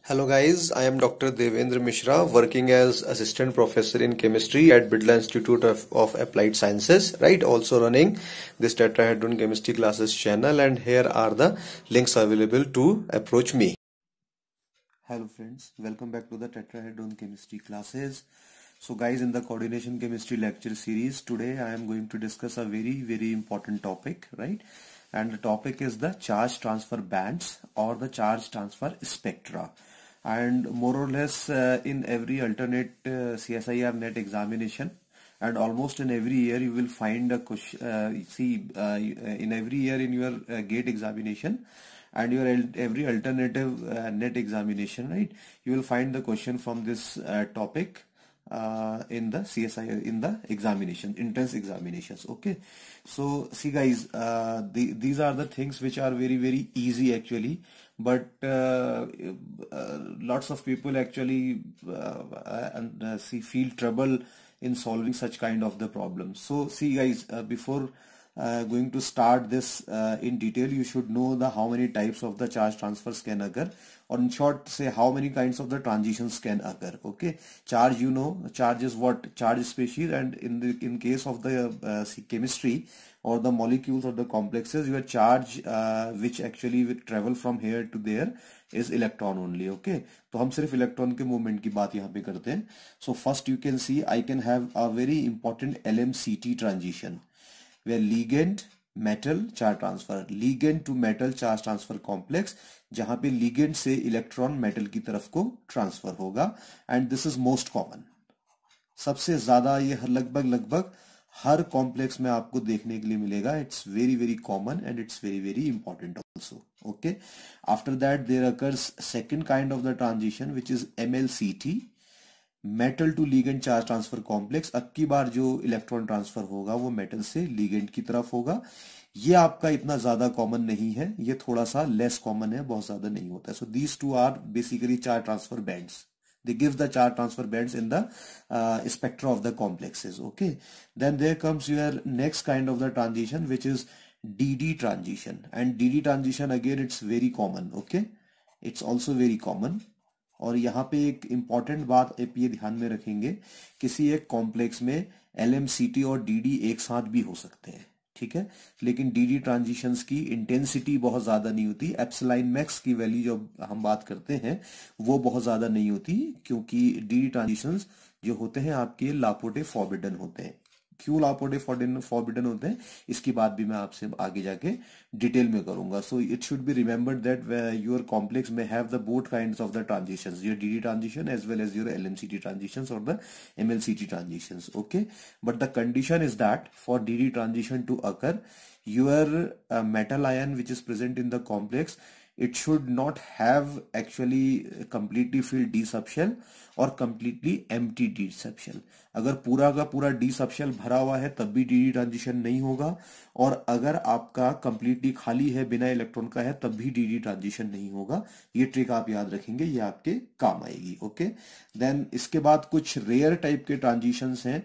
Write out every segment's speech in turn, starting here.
Hello guys, I am Dr. Devendra Mishra, working as Assistant Professor in Chemistry at Bidla Institute of Applied Sciences, right? Also running this Tetrahedron Chemistry Classes channel, and here are the links available to approach me. Hello friends, welcome back to the Tetrahedron Chemistry Classes. So guys, in the Coordination Chemistry lecture series, today I am going to discuss a very important topic, right? And the topic is the charge transfer bands or the charge transfer spectra. And more or less in every alternate CSIR net examination, and almost in every year you will find a question, in every year in your GATE examination and your every alternative net examination, right, you will find the question from this topic in the CSIR, in the examination, intense examinations. Okay, so see guys, these are the things which are very easy actually, but lots of people actually feel trouble in solving such kind of the problems. So see guys, before going to start this in detail, you should know the how many types of the charge transfers can occur, or in short say how many kinds of the transitions can occur. Okay, charge, you know, charge is what? Charge species, and in case of the chemistry or the molecules or the complexes, your charge which actually will travel from here to there is electron only. Okay, तो हम सिर्फ electron के movement की बात यहाँ पे करते हैं. So first you can see I can have a very important LMCT transition where ligand metal charge transfer, ligand to metal charge transfer complex, जहां पे ligand से इलेक्ट्रॉन मेटल की तरफ को ट्रांसफर होगा, and this is most common. सबसे ज्यादा ये लगभग हर कॉम्प्लेक्स में आपको देखने के लिए मिलेगा. It's very common and it's very important also. Okay, after that there occurs second kind of the transition which is MLCT, metal to ligand charge transfer complex. अब की बार जो इलेक्ट्रॉन ट्रांसफर होगा वो मेटल से लीगेंड की तरफ होगा. ये आपका इतना ज्यादा कॉमन नहीं है, ये थोड़ा सा लेस कॉमन है, बहुत ज्यादा नहीं होता है. So these two are basically charge transfer bands. They give the charge transfer bands in the spectra of the complexes. Okay, then there comes your next kind of the transition which is DD transition, and DD transition again it's very common. Okay, it's also very common. और यहाँ पे एक important बात आप ये ध्यान में रखेंगे, किसी एक कॉम्प्लेक्स में LMCT और DD एक साथ भी हो सकते हैं, ठीक है, लेकिन DD ट्रांजिशंस की इंटेंसिटी बहुत ज्यादा नहीं होती. एप्सिलॉन मैक्स की वैल्यू जो हम बात करते हैं वो बहुत ज्यादा नहीं होती, क्योंकि DD ट्रांजिशंस जो होते हैं आपके लापोटे फॉरबिडन होते हैं. क्यों लापोटे फॉरबिडन होते हैं इसकी बात भी मैं आपसे आगे जाके डिटेल में करूंगा. So it should be remembered that your complex may have the both kinds of the transitions, your DD transition as well as your LMCT transitions और the MLCT transitions. Okay, but the condition is that for DD transition to occur, your metal ion which is present in the complex, it should not have actually completely filled d subshell or completely empty d subshell. अगर पूरा का पूरा d subshell भरा हुआ है तब भी DD transition नहीं होगा, और अगर आपका completely खाली है बिना इलेक्ट्रॉन का है तब भी DD ट्रांजिशन नहीं होगा. ये ट्रिक आप याद रखेंगे, ये आपके काम आएगी. ओके, देन इसके बाद कुछ रेयर टाइप के ट्रांजिशंस हैं,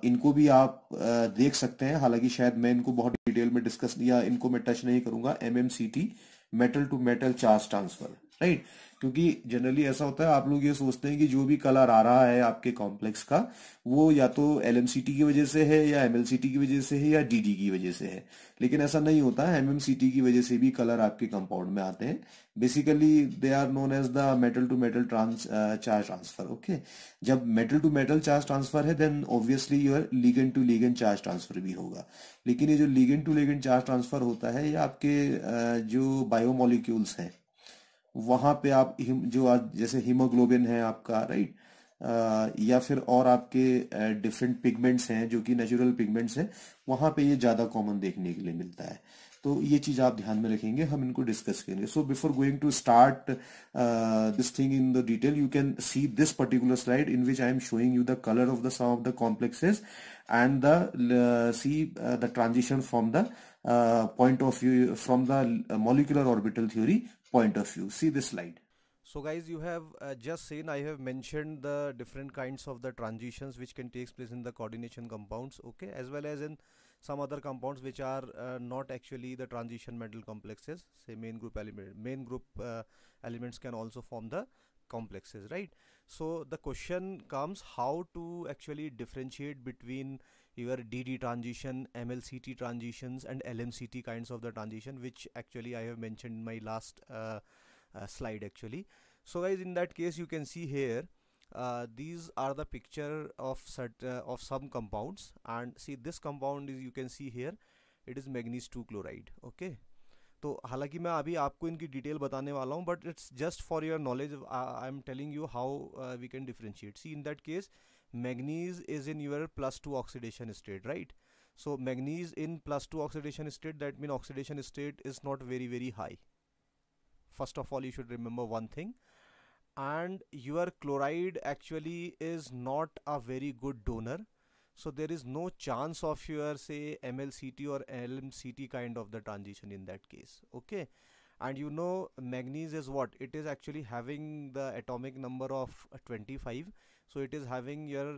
इनको भी आप देख सकते हैं, हालांकि शायद मैं इनको बहुत डिटेल में डिस्कस या इनको मैं टच नहीं करूंगा. MMCT, metal to metal charge transfer, right, क्योंकि जनरली ऐसा होता है आप लोग ये सोचते हैं कि जो भी कलर आ रहा है आपके कॉम्प्लेक्स का वो या तो LMCT की वजह से है या MLCT की वजह से है या DD की वजह से है, लेकिन ऐसा नहीं होता है. MMCT की वजह से भी कलर आपके कंपाउंड में आते हैं. Basically they are known as the metal to metal charge transfer. Okay, जब metal to metal charge transfer है then obviously your ligand to ligand charge transfer भी होगा. लेकिन ये जो ligand to ligand charge transfer होता है ये आपके जो बायोमोलिक्यूल्स हैं वहां पे आप जो जैसे हीमोग्लोबिन है आपका, राइट, या फिर और आपके डिफरेंट पिगमेंट्स हैं जो कि नेचुरल पिगमेंट्स हैं, वहां पे ये ज्यादा कॉमन देखने के लिए मिलता है. तो ये चीज आप ध्यान में रखेंगे, हम इनको डिस्कस करेंगे. So before going to start this thing in the detail, you can see this particular slide in which I am showing you the colour of the some of the complexes and the transition from the point of view, from the molecular orbital theory point of view. See this slide. So guys, you have just seen I have mentioned the different kinds of the transitions which can take place in the coordination compounds, okay, as well as in some other compounds which are not actually the transition metal complexes, say main group elements can also form the complexes, right? So the question comes how to actually differentiate between your DD transition, MLCT transitions and LMCT kinds of the transition, which actually I have mentioned in my last slide actually. So guys, in that case you can see here these are the picture of some compounds, and see this compound is, you can see here, it is manganese 2 chloride. Okay, तो हालांकि मैं अभी आपको इनकी detail बताने वाला हूँ, but it's just for your knowledge, I am telling you how we can differentiate. See in that case manganese is in your +2 oxidation state, right? So manganese in +2 oxidation state, that means oxidation state is not very high. First of all, you should remember one thing, and your chloride actually is not a very good donor, so there is no chance of your, say, MLCT or LMCT kind of the transition in that case. Okay, and you know manganese is what it is actually having, the atomic number of 25, so it is having your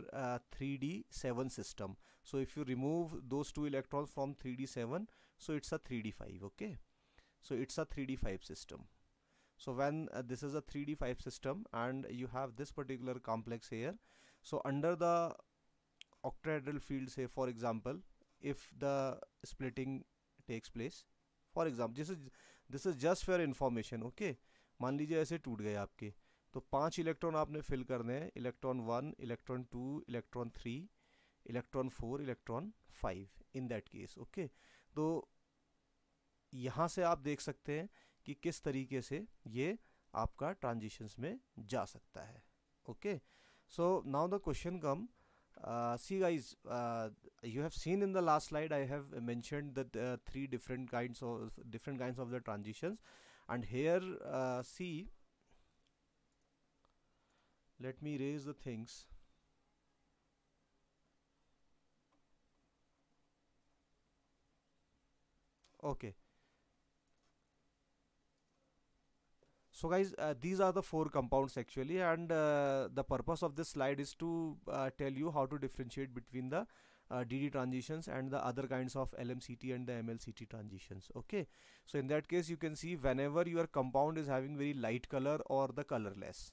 3d7 system. So if you remove those 2 electrons from 3d7, so it's a 3d5. Okay, so it's a 3d5 system. So when this is a 3d5 system and you have this particular complex here, so under the octahedral field, say for example, if the splitting takes place, for example this is just for information. Okay, मान लीजिए ऐसे टूट गए आपके, तो 5 electron आपने fill करने हैं, electron 1, electron 2, electron 3, electron 4, electron 5 in that case. Okay, तो यहाँ से आप देख सकते हैं कि किस तरीके से ये आपका ट्रांजिशंस में जा सकता है. Okay, so now the question come. See guys, you have seen in the last slide I have mentioned that 3 different kinds of the transitions, and here see, let me raise the things. Okay, so guys, these are the 4 compounds actually, and the purpose of this slide is to tell you how to differentiate between the DD transitions and the other kinds of LMCT and the MLCT transitions. Okay, so in that case you can see whenever your compound is having very light color or the colorless,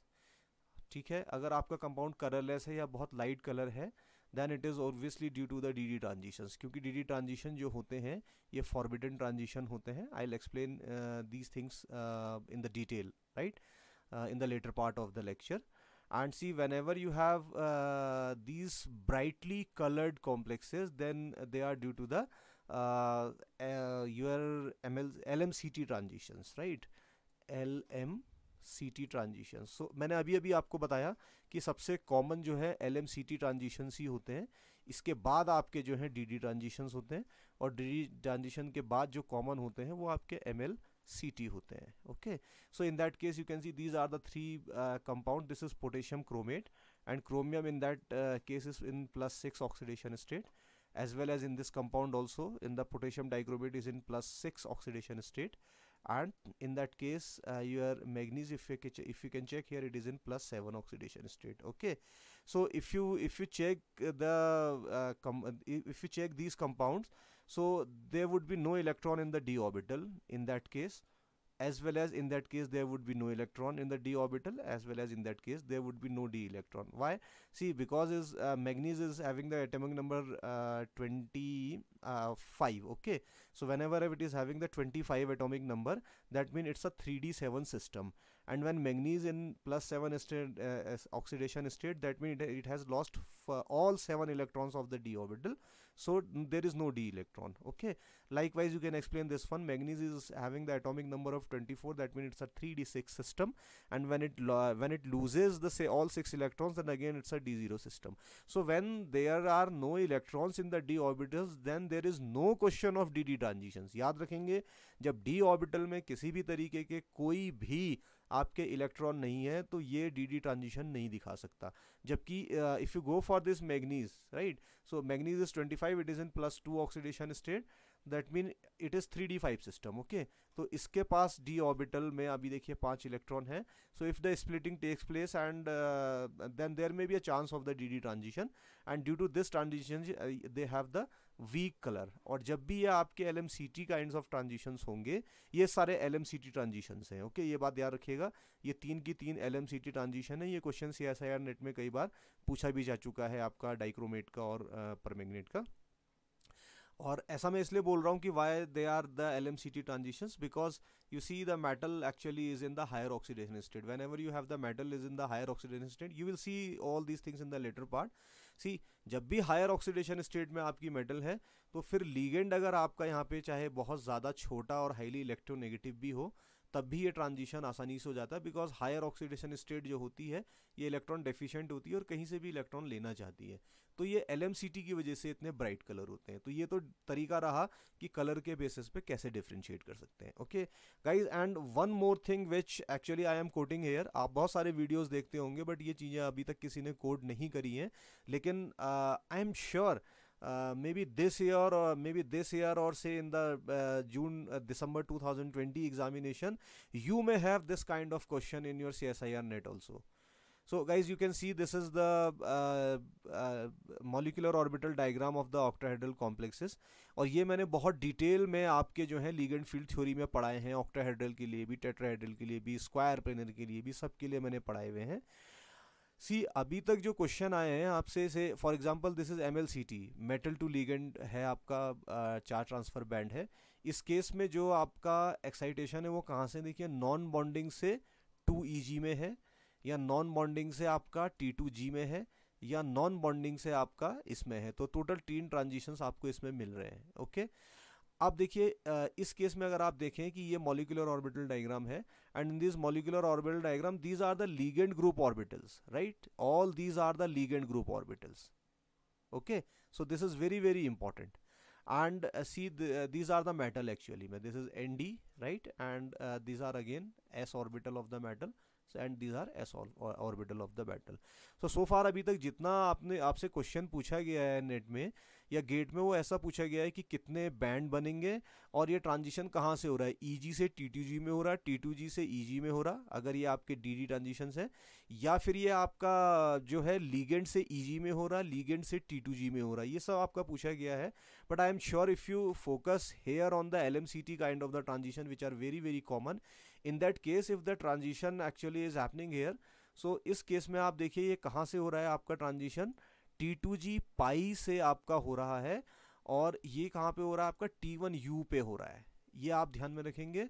ठीक है, अगर आपका compound colourless है या बहुत light colour है, then it is obviously due to the DD transitions, क्योंकि DD transition जो होते हैं ये फॉरबिडन ट्रांजिशन होते हैं. I will explain these things in the detail, right, in the later part of the lecture. And see, whenever you have these brightly colored complexes, then they are due to the your LMCT transitions, right? LMCT transitions. So मैंने अभी आपको बताया कि सबसे common जो है LMCT transitions ही होते हैं. इसके बाद आपके जो है DD transitions होते हैं, और DD transition के बाद जो कॉमन होते हैं वो आपके MLCT होते हैं. Okay, so in that case you can see these are the 3 compound. This is potassium chromate, and chromium in that case is in +6 oxidation state, as well as in this compound also in the potassium dichromate is in +6 oxidation state, and in that case your manganese, if you can check here, it is in +7 oxidation state. Okay, so if you check the if you check these compounds, so there would be no electron in the d orbital in that case, as well as in that case there would be no electron in the d orbital, as well as in that case there would be no d electron. Why? See, because is manganese is having the atomic number 25. Okay, so whenever it is having the 25 atomic number, that means it's a 3d7 system, and when manganese in +7 state oxidation state, that means it has lost all 7 electrons of the d orbital, so there is no d electron. Okay, likewise you can explain this one. Manganese is having the atomic number of 24, that means it's a 3d6 system, and when it loses the all 6 electrons, then again it's a d0 system. So when there are no electrons in the d orbitals, then there is no question of dd transitions. याद रखेंगे, जब d orbital में किसी भी तरीके के कोई भी आपके इलेक्ट्रॉन नहीं है, तो ये DD ट्रांजिशन नहीं दिखा सकता. जबकि if you go for this manganese, right, so manganese is 25, it is in +2 oxidation state, that mean it is 3d5 system. Okay, तो इसके पास d ऑर्बिटल में अभी देखिए 5 इलेक्ट्रॉन है। So if the splitting takes place and then there may be a chance of the dd transition, and due to this transition they have the weak colour. और जब भी ये आपके LMCT काइंड्स ऑफ ट्रांजिशंस होंगे, ये सारे LMCT transitions हैं। Okay, ये बात याद रखिएगा, ये 3 की 3 LMCT ट्रांजिशन है। ये क्वेश्चन CSIR नेट में कई बार पूछा भी जा चुका है आपका डाइक्रोमेट का और परमैंगनेट का। और ऐसा मैं इसलिए बोल रहा हूँ कि why they are the LMCT transitions, because you see the metal actually is in the higher oxidation state. Whenever you have the metal is in the higher oxidation state, you will see all these things in the later part. See, जब भी higher oxidation state में आपकी metal है, तो फिर ligand अगर आपका यहाँ पे चाहे बहुत ज़्यादा छोटा और हाईली इलेक्ट्रोनेगेटिव भी हो, तब भी ये ट्रांजिशन आसानी से हो जाता है, बिकॉज हायर ऑक्सीडेशन स्टेट जो होती है ये इलेक्ट्रॉन डेफिशिएंट होती है और कहीं से भी इलेक्ट्रॉन लेना चाहती है। तो ये LMCT की वजह से इतने ब्राइट कलर होते हैं। तो ये तो तरीका रहा कि कलर के बेसिस पे कैसे डिफ्रेंशिएट कर सकते हैं। Okay guys, and one more thing which actually I am quoting here, आप बहुत सारे वीडियोस देखते होंगे बट ये चीज़ें अभी तक किसी ने कोड नहीं करी हैं, लेकिन आई am sure maybe this year or say in the December 2020 examination, you may have this kind of question in your CSIR net also. So guys, you can see this is the molecular orbital diagram of the octahedral complexes, और ये मैंने बहुत detail में आपके जो है ligand field theory में पढ़ाए हैं, ऑक्टाहेड्रल के लिए भी, टेट्राहेड्रल के लिए भी, स्क्वायर प्लेनर के लिए भी, सब के लिए मैंने पढ़ाए हुए हैं। सी, अभी तक जो क्वेश्चन आए हैं आपसे, say for example this is MLCT, metal to ligand है आपका, चार्ज ट्रांसफर बैंड है। इस केस में जो आपका एक्साइटेशन है वो कहाँ से, देखिए नॉन बॉन्डिंग से 2EG में है, या नॉन बॉन्डिंग से आपका T2G में है, या नॉन बॉन्डिंग से आपका इसमें है। तो टोटल 3 ट्रांजिशंस आपको इसमें मिल रहे हैं। ओके, अब देखिए इस केस में अगर आप देखें कि ये मॉलिक्यूलर ऑर्बिटल डायग्राम है, and in this molecular orbital diagram these are the ligand group orbitals, right, all these are the ligand group orbitals. Okay, so this is very very important, and see these are the metal actually, this is Nd, right, and these are again s orbital of the metal, and these are s orbital of the metal. so far अभी तक जितना आपसे question पूछा गया है net में या gate में, वो ऐसा पूछा गया है कि कितने बैंड बनेंगे और ये ट्रांजिशन कहाँ से हो रहा है, EG से T2G में हो रहा है, T2G से EG में हो रहा, अगर ये आपके DD ट्रांजिशंस है, या फिर ये आपका जो है लीगेंड से EG में हो रहा, लीगेंड से T2G में हो रहा, ये सब आपका पूछा गया है। But I am sure if you focus here on the LMCT kind of the transition which are very very common, in that case if the transition actually is happening here, so इस case में आप देखिए ये कहाँ से हो रहा है आपका ट्रांजिशन, T2G पाई से आपका हो रहा है, और ये कहाँ पे हो रहा है आपका T1U पे हो रहा है, ये आप ध्यान में रखेंगे।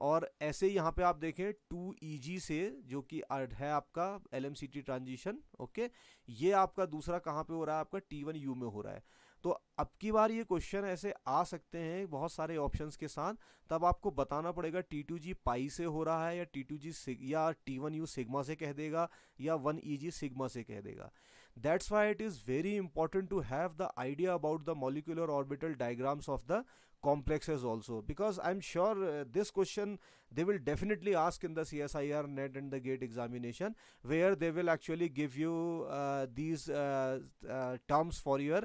और ऐसे यहाँ पे आप देखें 2EG से जो कि है आपका LMCT ट्रांजिशन, ओके, ये आपका दूसरा कहाँ पे हो रहा है आपका T1U में हो रहा है। तो अब की बार ये क्वेश्चन ऐसे आ सकते हैं बहुत सारे ऑप्शंस के साथ, तब आपको बताना पड़ेगा T2G पाई से हो रहा है या T2G या T1U सिग्मा से कह देगा या 1EG सिग्मा से कह देगा। That's why it is very important to have the idea about the molecular orbital diagrams of the complexes also, because I'm sure this question they will definitely ask in the CSIR net and the gate examination, where they will actually give you these terms for your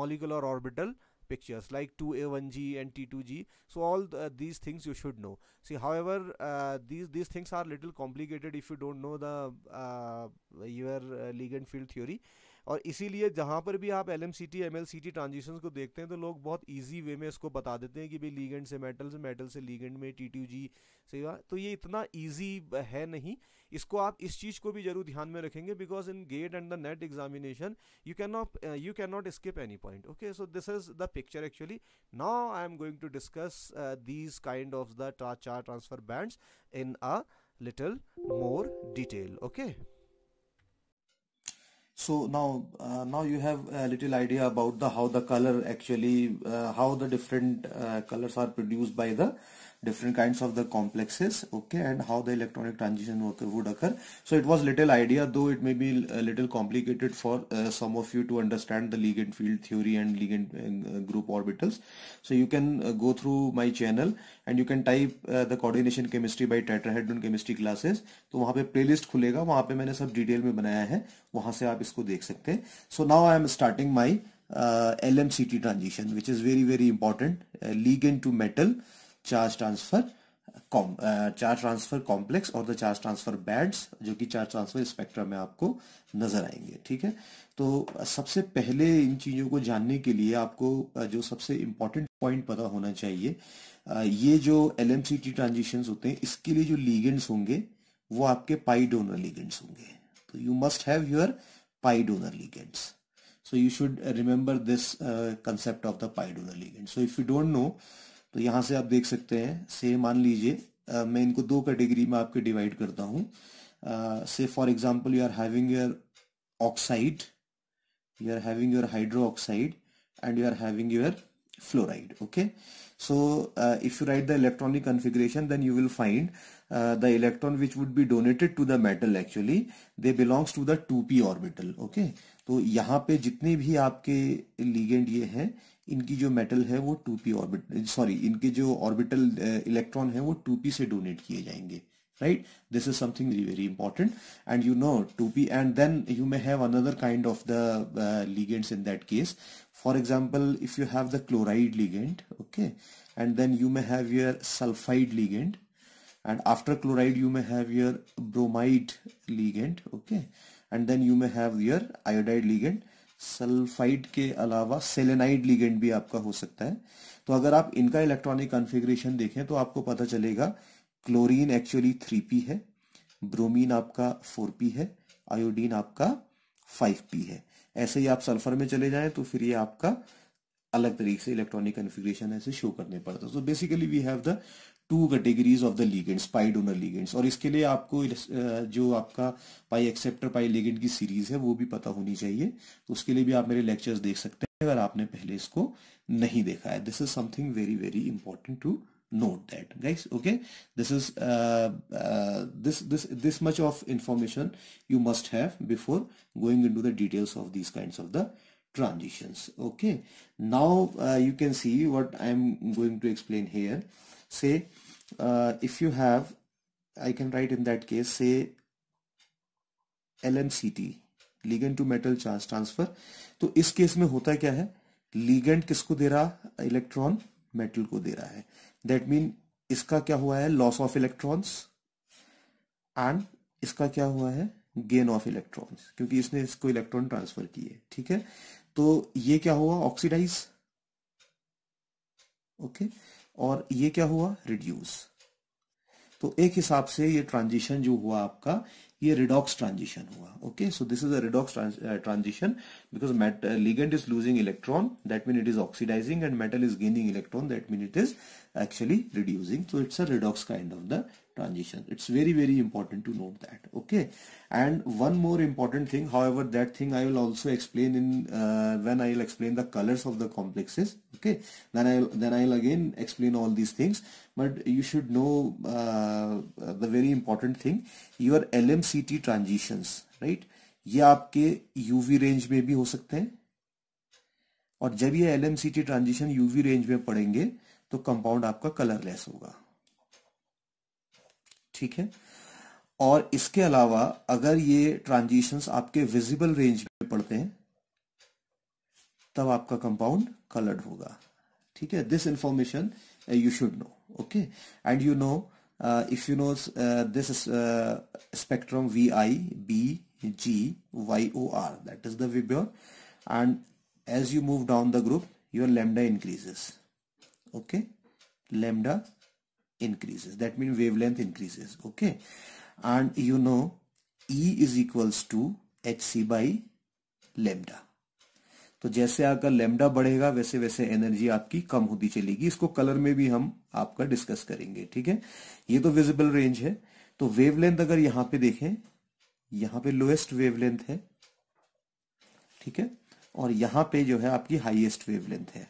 molecular orbital pictures like 2A1G and T2G. So all these things you should know. See, however, these things are little complicated if you don't know the your ligand field theory. और इसीलिए जहाँ पर भी आप LMCT MLCT transitions को देखते हैं तो लोग बहुत इजी वे में इसको बता देते हैं कि भाई लीगेंड से मेटल से लीगेंड में T2G से, तो ये इतना इजी है नहीं। इसको आप इस चीज़ को भी जरूर ध्यान में रखेंगे, because in GATE and the NET examination you cannot skip any point. Okay, so this is the picture actually. Now I am going to discuss these kind of the charge transfer bands in a little more detail. Okay. So now you have a little idea about how the color actually, how the different colors are produced by the different kinds of the complexes, okay, and how the electronic transition would occur. So it was little idea, though it may be a little complicated for some of you to understand the ligand field theory and ligand group orbitals. So you can go through my channel and you can type the coordination chemistry by tetrahedron chemistry classes. तो वहाँ पे playlist खुलेगा, वहाँ पे मैंने सब detail में बनाया है, वहाँ से आप इसको देख सकते हैं. So now I am starting my LMCT transition, which is very very important, ligand to metal charge transfer charge transfer complex और द चार्ज ट्रांसफर बैंड्स, जो कि चार्ज ट्रांसफर स्पेक्ट्रम में आपको नजर आएंगे। ठीक है, तो सबसे पहले इन चीजों को जानने के लिए आपको जो सबसे इंपॉर्टेंट पॉइंट पता होना चाहिए, ये जो LMCT ट्रांजिशंस होते हैं इसके लिए जो लिगेंड्स होंगे वो आपके पाई डोनर लिगेंड्स होंगे। तो you must have your pi donor ligands, so you should remember this concept of the pi donor ligand. So if you don't know, तो यहाँ से आप देख सकते हैं, से मान लीजिए मैं इनको दो कैटेगरी में आपके डिवाइड करता हूँ। Say for example you are having your oxide, you are having your hydroxide, and you are having your fluoride. Okay, so if you write the electronic configuration, then you will find the electron which would be donated to the metal, actually they belongs to the 2p orbital. Okay, तो यहाँ पे जितने भी आपके ligand ये हैं, इनकी जो मेटल है वो 2p ऑर्बिटल, सॉरी इनके जो ऑर्बिटल इलेक्ट्रॉन है वो 2p से डोनेट किए जाएंगे, right? This is something very very important, and you know 2p, and then you may have another kind of the ligands in that case. For example, if you have the chloride ligand, okay, and then you may have your sulfide ligand, and after chloride you may have your bromide ligand, okay, and then you may have your iodide ligand. Sulphide के अलावा selenide ligand भी आपका हो सकता है। तो अगर आप इनका इलेक्ट्रॉनिक कॉन्फ़िगरेशन देखें तो आपको पता चलेगा क्लोरीन एक्चुअली 3p है, ब्रोमीन आपका 4p है, आयोडीन आपका 5p है। ऐसे ही आप सल्फर में चले जाएं तो फिर ये आपका अलग तरीके से इलेक्ट्रॉनिक कॉन्फ़िगरेशन ऐसे शो करने पड़ता है। So basically we have the two categories of the ligands, pi donor ligands, और इसके लिए आपको जो आपका पाई एक्सेप्टर पाई लिगेंड की सीरीज है वो भी पता होनी चाहिए। तो उसके लिए भी आप मेरे लेक्चर्स देख सकते हैं अगर आपने पहले इसको नहीं देखा है। This is something very very important to note that, guys. Okay, this is this much of information you must have before going into the details of these kinds of the transitions. Okay, now you can see what I am going to explain here. Say if you have, I can write in that case, say LMCT, ligand to metal charge transfer. तो इस case में होता क्या है, ligand किसको दे रहा, electron metal को दे रहा है। दैट मीन इसका क्या हुआ है, लॉस ऑफ इलेक्ट्रॉन्स, एंड इसका क्या हुआ है, गेन ऑफ इलेक्ट्रॉन्स, क्योंकि इसने इसको इलेक्ट्रॉन ट्रांसफर किए। ठीक है, तो ये क्या हुआ, ऑक्सीडाइज, ओके, और ये क्या हुआ, रिड्यूस। तो एक हिसाब से ये ट्रांजिशन जो हुआ आपका, ये रिडॉक्स ट्रांजिशन हुआ। Okay, so this is a redox transition because ligand is losing electron, that mean it is oxidizing, and metal is gaining electron, that mean it is actually reducing. So it's a redox kind of the transition. It's very very important to note that. Okay, and one more important thing, however that thing I will also explain in when I will explain the colors of the complexes. Okay, then I'll again explain all these things, but you should know the very important thing, your LMCT transitions, right? ये आपके UV range में भी हो सकते हैं, और जब ये LMCT ट्रांजिशन UV रेंज में पड़ेंगे तो कंपाउंड आपका कलरलेस होगा। ठीक है, और इसके अलावा अगर ये ट्रांजिशंस आपके विजिबल रेंज में पड़ते हैं तब आपका कंपाउंड कलर्ड होगा। ठीक है, this information you should know. Okay, and you know if you know this is spectrum VI, B, G, Y, O, R, that is the Vibgyor, and as you move down the group your lambda increases. Okay, lambda increases, that means wavelength increases. Okay, and you know E is equals to Hc by lambda. तो जैसे आपका lambda बढ़ेगा वैसे वैसे energy आपकी कम होती चलेगी। इसको कलर में भी हम आपका डिस्कस करेंगे। ठीक है, ये तो विजिबल रेंज है। तो वेवलेंथ अगर यहां पे देखें, यहां पे लोएस्ट वेवलेंथ है, ठीक है, और यहां पे जो है आपकी हाईएस्ट वेवलेंथ है।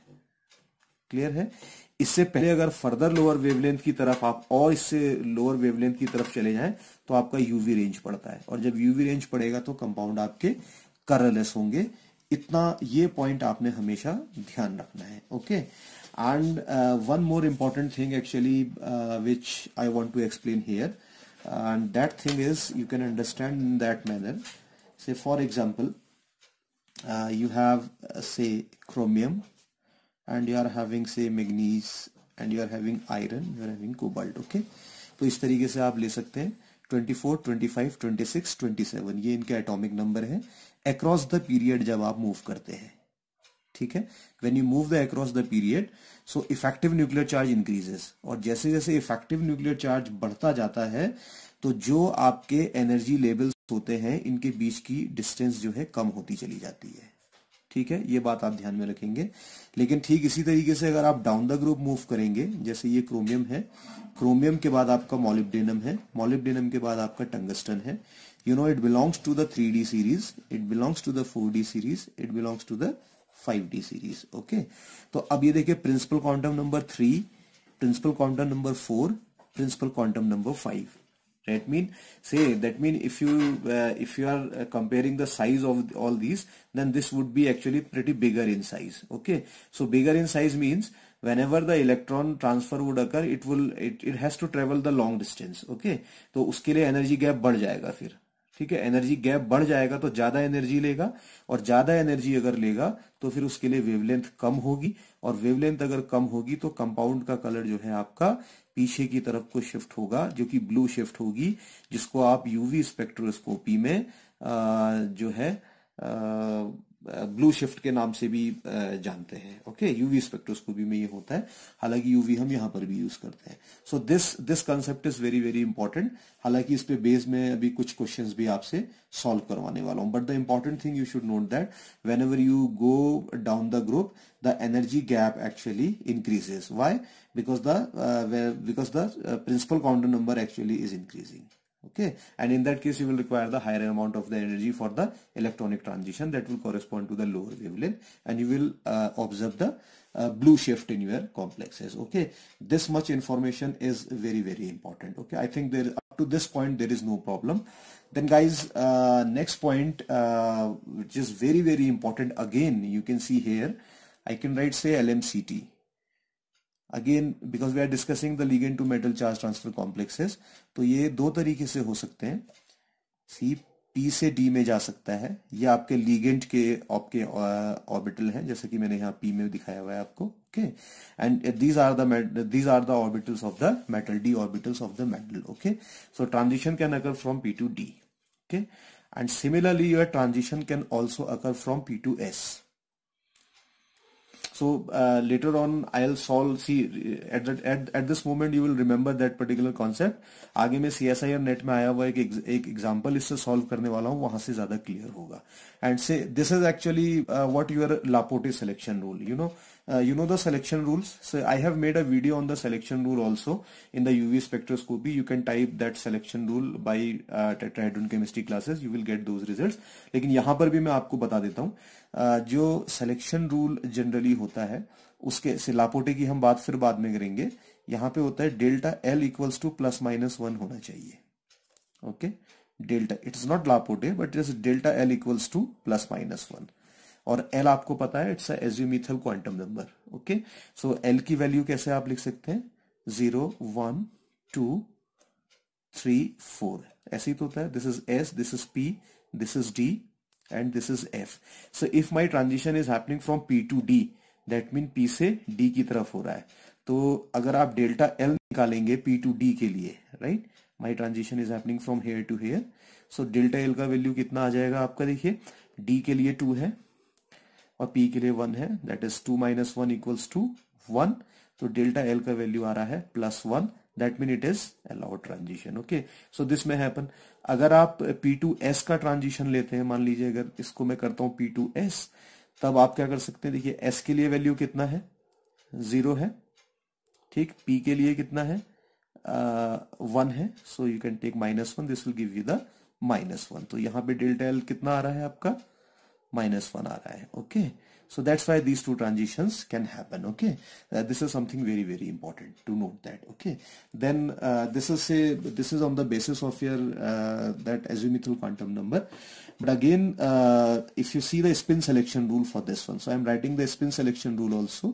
क्लियर है? इससे पहले अगर फर्दर लोअर वेवलेंथ की तरफ आप और इससे लोअर वेवलेंथ की तरफ चले जाएं तो आपका यूवी रेंज पड़ता है, और जब यूवी रेंज पड़ेगा तो कंपाउंड आपके कलरलेस होंगे। इतना ये पॉइंट आपने हमेशा ध्यान रखना है। Okay, and one more important thing actually which I want to explain here, and that thing is you can understand in that manner. Say for example you have say chromium, and you are having say manganese, and you are having iron, you are having cobalt. Okay, तो इस तरीके से आप ले सकते हैं 24, 25, 26, 27 ये इनके एटॉमिक नंबर है अक्रॉस द पीरियड जब आप मूव करते हैं. ठीक है, when you move the across the period so effective nuclear charge increases, और जैसे जैसे इफेक्टिव न्यूक्लियर चार्ज बढ़ता जाता है तो जो आपके एनर्जी लेवल्स होते हैं इनके बीच की डिस्टेंस जो है कम होती चली जाती है. ठीक है, ये बात आप ध्यान में रखेंगे. लेकिन ठीक इसी तरीके से अगर आप डाउन द ग्रुप मूव करेंगे, जैसे ये क्रोमियम है, क्रोमियम के बाद आपका मॉलिब्डेनम है, मॉलिब्डेनम के बाद आपका टंगस्टन है. You know it belongs to the 3D series, it belongs to the 4D series, it belongs to the 5D series. Okay, तो अब ये देखिए principal quantum number 3, principal quantum number 4, principal quantum number 5. That mean if you are comparing the size of all these, then this would be actually pretty bigger in size. Okay, so bigger in size means whenever the electron transfer would occur, it has to travel the long distance. Okay, तो उसके लिए energy gap बढ़ जाएगा फिर. ठीक है, energy gap बढ़ जाएगा तो ज्यादा एनर्जी लेगा, और ज्यादा एनर्जी अगर लेगा तो फिर उसके लिए वेवलेंथ कम होगी, और वेवलेंथ अगर कम होगी तो कंपाउंड का कलर जो है आपका पीछे की तरफ को शिफ्ट होगा, जो कि ब्लू शिफ्ट होगी, जिसको आप यूवी स्पेक्ट्रोस्कोपी में जो है ब्लू शिफ्ट के नाम से भी जानते हैं. ओके, यूवी स्पेक्ट्रोस्कोपी में ये होता है, हालांकि यूवी हम यहाँ पर भी यूज करते हैं. So this concept is very very important. हालांकि इस पे बेस में अभी कुछ क्वेश्चंस भी आपसे सॉल्व करवाने वाला हूं, but the important thing you should note that when ever you go down the group the energy gap actually increases. Why? Because the principal quantum number actually is increasing. Okay, and in that case you will require the higher amount of the energy for the electronic transition that will correspond to the lower wavelength, and you will observe the blue shift in your complexes. Okay, this much information is very very important. Okay, I think there up to this point there is no problem. Then guys, next point which is very very important, again you can see here I can write say LMCT. Again because we are discussing the ligand to metal charge transfer complexes, तो ये दो तरीके से हो सकते हैं. सी P से D में जा सकता है, ये आपके ligand के आपके ऑर्बिटल हैं, जैसे कि मैंने यहाँ P में दिखाया हुआ है आपको. Okay, and these are the orbitals of the metal, D orbitals of the metal. Okay, so transition can occur from P to D. Okay, and similarly your transition can also occur from P to S. So later on I'll solve, see at this moment you will remember that particular concept. आगे में CSIR net में आया हुआ एक example इससे solve करने वाला हूँ, वहां से ज्यादा क्लियर होगा. And say this is actually what your Laporte selection rule. You know the selection rules. So I have made a video on the selection rule also in the UV spectroscopy. You can type that selection rule by tetrahedron chemistry classes. You will get those results. लेकिन यहाँ पर भी मैं आपको बता देता हूँ, जो selection rule generally होता है उसके से लापोटे की हम बात फिर बाद में करेंगे. यहाँ पे होता है डेल्टा L इक्वल्स टू +-1 होना चाहिए. Okay, delta it is not Laporte but it is delta L equals to +-1, और L आपको पता है it's azimuthal quantum number. Okay, so L की वैल्यू कैसे आप लिख सकते हैं, 0 1 2 3 4 ऐसे ही तो होता है. This is S, this is P, this is D and this is F. So if my transition is happening from P to D, that mean P से D की तरफ हो रहा है. तो अगर आप डेल्टा L निकालेंगे P टू D के लिए, right, my transition is happening from here to here, so delta L का वैल्यू कितना आ जाएगा आपका, देखिए D के लिए 2 है और P के लिए 1 है, दैट इज 2 - 1 इक्वल्स टू 1. तो डेल्टा L का वैल्यू आ रहा है +1, that mean it is allowed transition. Okay, so this may happen. अगर आप P टू S का ट्रांजिशन लेते हैं, मान लीजिए अगर इसको मैं करता हूं P टू S, तब आप क्या कर सकते हैं, देखिए S के लिए वैल्यू कितना है, 0 है. ठीक, P के लिए कितना है, 1 है. So you can take -1, this will give you the -1. तो यहाँ पे डेल्टा L कितना आ रहा है आपका, -1 आ रहा है. Okay, so that's why these two transitions can happen. Okay, this is something very very important to note that. Okay, then this is on the basis of your that azimuthal quantum number. But again, if you see the spin selection rule for this one, so I'm writing the spin selection rule also.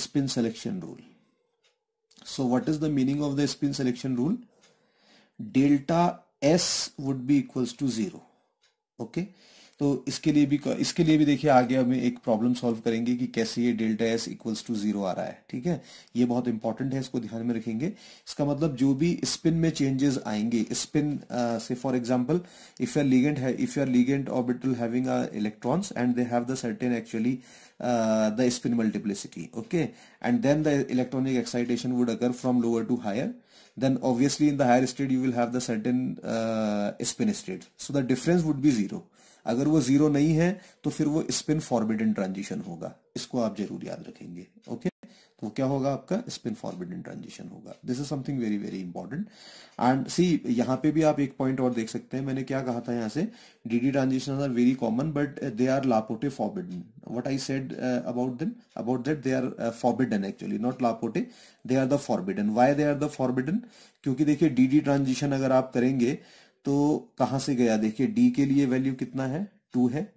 Spin selection rule. So what is the meaning of the spin selection rule? Delta S would be equals to 0. Okay, तो इसके लिए भी देखिए आगे हम एक problem solve करेंगे कि कैसे ये डेल्टा एस इक्वल्स टू 0 आ रहा है, ठीक है। ये बहुत इंपॉर्टेंट है, इसको ध्यान में रखेंगे। इसका मतलब जो भी स्पिन में चेंजेस आएंगे, स्पिन से for example if your ligand orbital having electrons and they have the certain actually the spin multiplicity, okay, and then the electronic excitation would occur from lower to higher. Then obviously in the higher state you will have the certain spin state, so the difference would be 0. अगर वो 0 नहीं है तो फिर वो spin forbidden transition होगा, इसको आप जरूर याद रखेंगे, ओके। तो क्या होगा आपका स्पिन फॉरबिडन ट्रांजिशन होगा। This is something very very important. And see यहाँ पे भी आप एक पॉइंट और देख सकते हैं, मैंने क्या कहा था यहाँ से, D D transition are very common but they are Laporte forbidden. What I said about that, they are forbidden actually, not Laporte, they are the forbidden. Why they are the forbidden? क्योंकि देखिए डीडी ट्रांजिशन अगर आप करेंगे तो कहां से गया, देखिए डी के लिए वैल्यू कितना है, 2 है,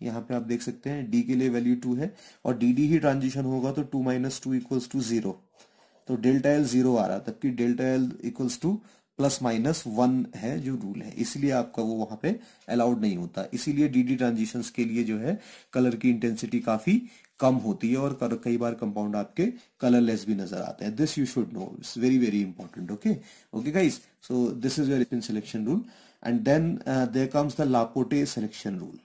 यहाँ पे आप देख सकते हैं डी के लिए वैल्यू 2 है, और डी डी ही ट्रांजिशन होगा तो 2 - 2 इक्वल्स टू 0, तो डेल्टा एल 0 आ रहा, तबकि डेल्टा एल इक्वल्स टू ±1 है जो रूल है, इसलिए आपका वो वहां पे अलाउड नहीं होता। इसीलिए डीडी ट्रांजिशंस के लिए जो है कलर की इंटेंसिटी काफी कम होती है और कई बार कंपाउंड आपके कलरलेस भी नजर आते हैं। This you should know, it's very very important, okay guys. So this is your spin selection rule and then there comes the Laporte selection rule,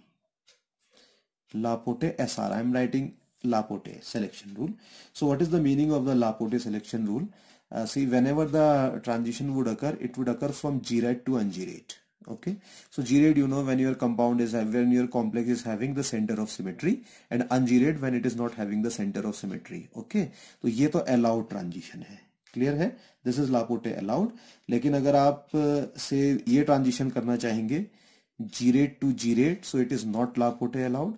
Laporte SR. I am writing Laporte selection rule. So what is the meaning of the Laporte selection rule? See, whenever the transition would occur, it would occur from G-rate to un-G-rate. Okay. So G-rate, you know, when your when your complex is having the center of symmetry, and un-G-rate when it is not having the center of symmetry. Okay. तो ये तो allowed transition है, clear है, this is लापोटे allowed. लेकिन अगर आप से ये ट्रांजिशन करना चाहेंगे G-rate to G-rate, so it is not Laporte allowed.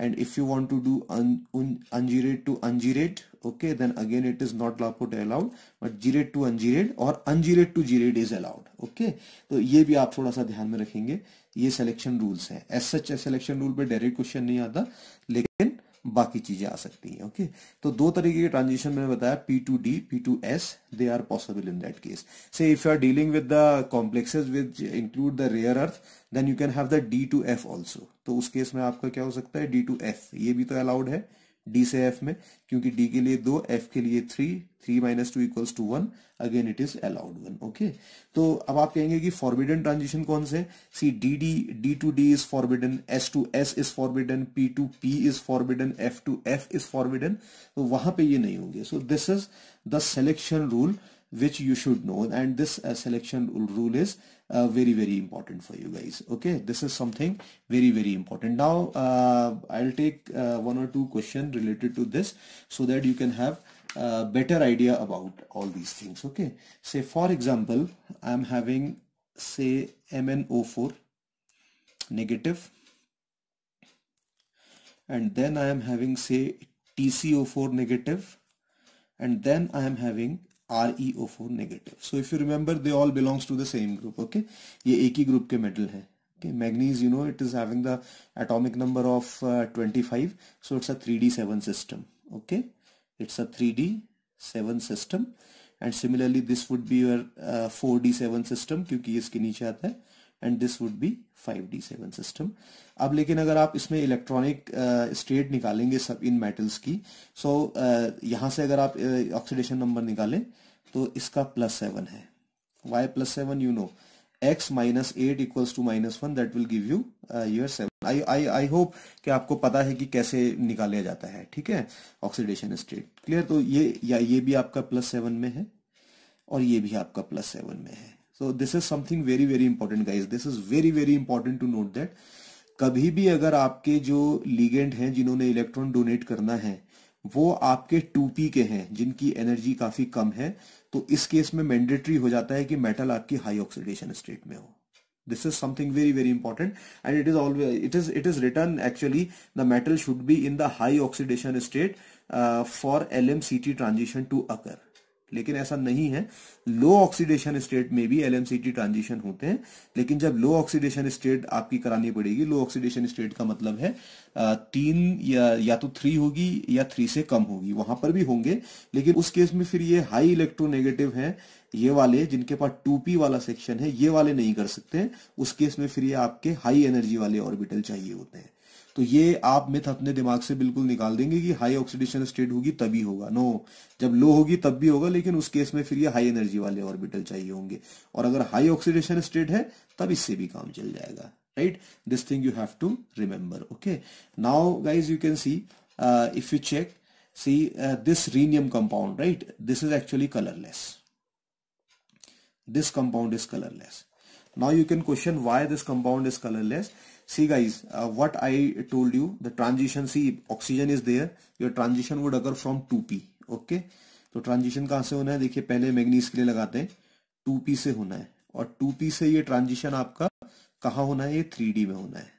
And if you want to do un-G-rate to un-G-rate, okay, then again it is not Laporte allowed, but G-rate to un-G-rate और un-G-rate to G-rate is allowed, okay। तो ये भी आप थोड़ा सा ध्यान में रखेंगे, ये सिलेक्शन रूल्स हैं। एज सच सिलेक्शन रूल पे डायरेक्ट क्वेश्चन नहीं आता, लेकिन बाकी चीजें आ सकती हैं, ओके। तो दो तरीके के ट्रांजिशन मैंने बताया, P2D, P2S, they are possible in that case. Say if you are dealing with the complexes which include the rare earth, then you can have the D2F also. तो उस केस में आपका क्या हो सकता है, D2F, ये भी तो अलाउड है D से F में, क्योंकि D के लिए 2, F के लिए 3, 3 - 2 equals to 1, again it is allowed 1, okay. तो अब आप कहेंगे कि फॉरबिडन ट्रांजिशन कौन से, see D2D is forbidden, S to S is forbidden, P2P is forbidden, F to F is forbidden, तो वहां पे ये नहीं होंगे। So this is the selection rule which you should know, and this selection rule is very very important for you guys, okay। This is something very very important. Now I'll take 1 or 2 questions related to this so that you can have better idea about all these things, okay। Say for example I am having say MnO4 negative, and then I am having say TCO4 negative, and then I am having ReO4 negative. So if you remember, they all belongs to the same group, okay। ये एक ही group के metal है, okay। Manganese, you know, it is having the atomic number of 25, so it's a 3d7 system, okay। It's a 3d7 system, and similarly this would be your 4d7 system क्योंकि इसके नीचे आता है, and this would be 5d7 system। अब लेकिन अगर आप इसमें इलेक्ट्रॉनिक स्टेट निकालेंगे सब इन मेटल्स की, सो यहाँ से अगर आप ऑक्सीडेशन नंबर निकालें तो इसका +7 है। y +7, you know, x - 8 equals to -1, that will give you your 7। I hope कि आपको पता है कि कैसे निकाला जाता है, ठीक है, ऑक्सीडेशन स्टेट, क्लियर। तो ये भी आपका +7 में है और ये भी आपका +7 में है। So this is something very very important guys, this is very very important to note that कभी भी अगर आपके जो लिगेंड हैं जिन्होंने इलेक्ट्रॉन डोनेट करना है वो आपके 2p के हैं जिनकी एनर्जी काफी कम है, तो इस केस में मैंडेटरी हो जाता है कि मेटल आपकी हाई ऑक्सीडेशन स्टेट में हो। This is something very very important, and it is always it is written actually the metal should be in the high oxidation state for LMCT transition to occur, लेकिन ऐसा नहीं है। लो oxidation state में भी LMCT transition होते हैं, लेकिन जब लो ऑक्सीडेशन स्टेट आपकी करानी पड़ेगी, लो ऑक्सीडेशन स्टेट का मतलब है 3 या तो 3 होगी या 3 से कम होगी, वहां पर भी होंगे, लेकिन उस केस में फिर ये हाई इलेक्ट्रोनेगेटिव है, ये वाले जिनके पास 2p वाला सेक्शन है, ये वाले नहीं कर सकते। उस केस में फिर ये आपके हाई एनर्जी वाले ऑर्बिटल चाहिए होते हैं। तो ये आप मिथ अपने दिमाग से बिल्कुल निकाल देंगे कि हाई ऑक्सीडेशन स्टेट होगी तभी होगा। नो, जब लो होगी तब भी होगा, लेकिन उस केस में फिर ये हाई एनर्जी वाले ऑर्बिटल चाहिए होंगे। और अगर हाई ऑक्सीडेशन स्टेट है तब इससे भी काम चल जाएगा, right. This thing you have to remember. Okay, now guys you can see, if you check, see this rhenium compound, right? This is actually colorless. This compound is colorless. Now you can question why this compound is colorless. See guys, what I told you, the transition, see oxygen is there, your transition would occur from 2p. Okay, तो transition कहां से होना है, देखिए पहले manganese के लिए लगाते हैं, 2p से होना है, और 2p से ये ट्रांजिशन आपका कहां होना है, ये 3d में होना है।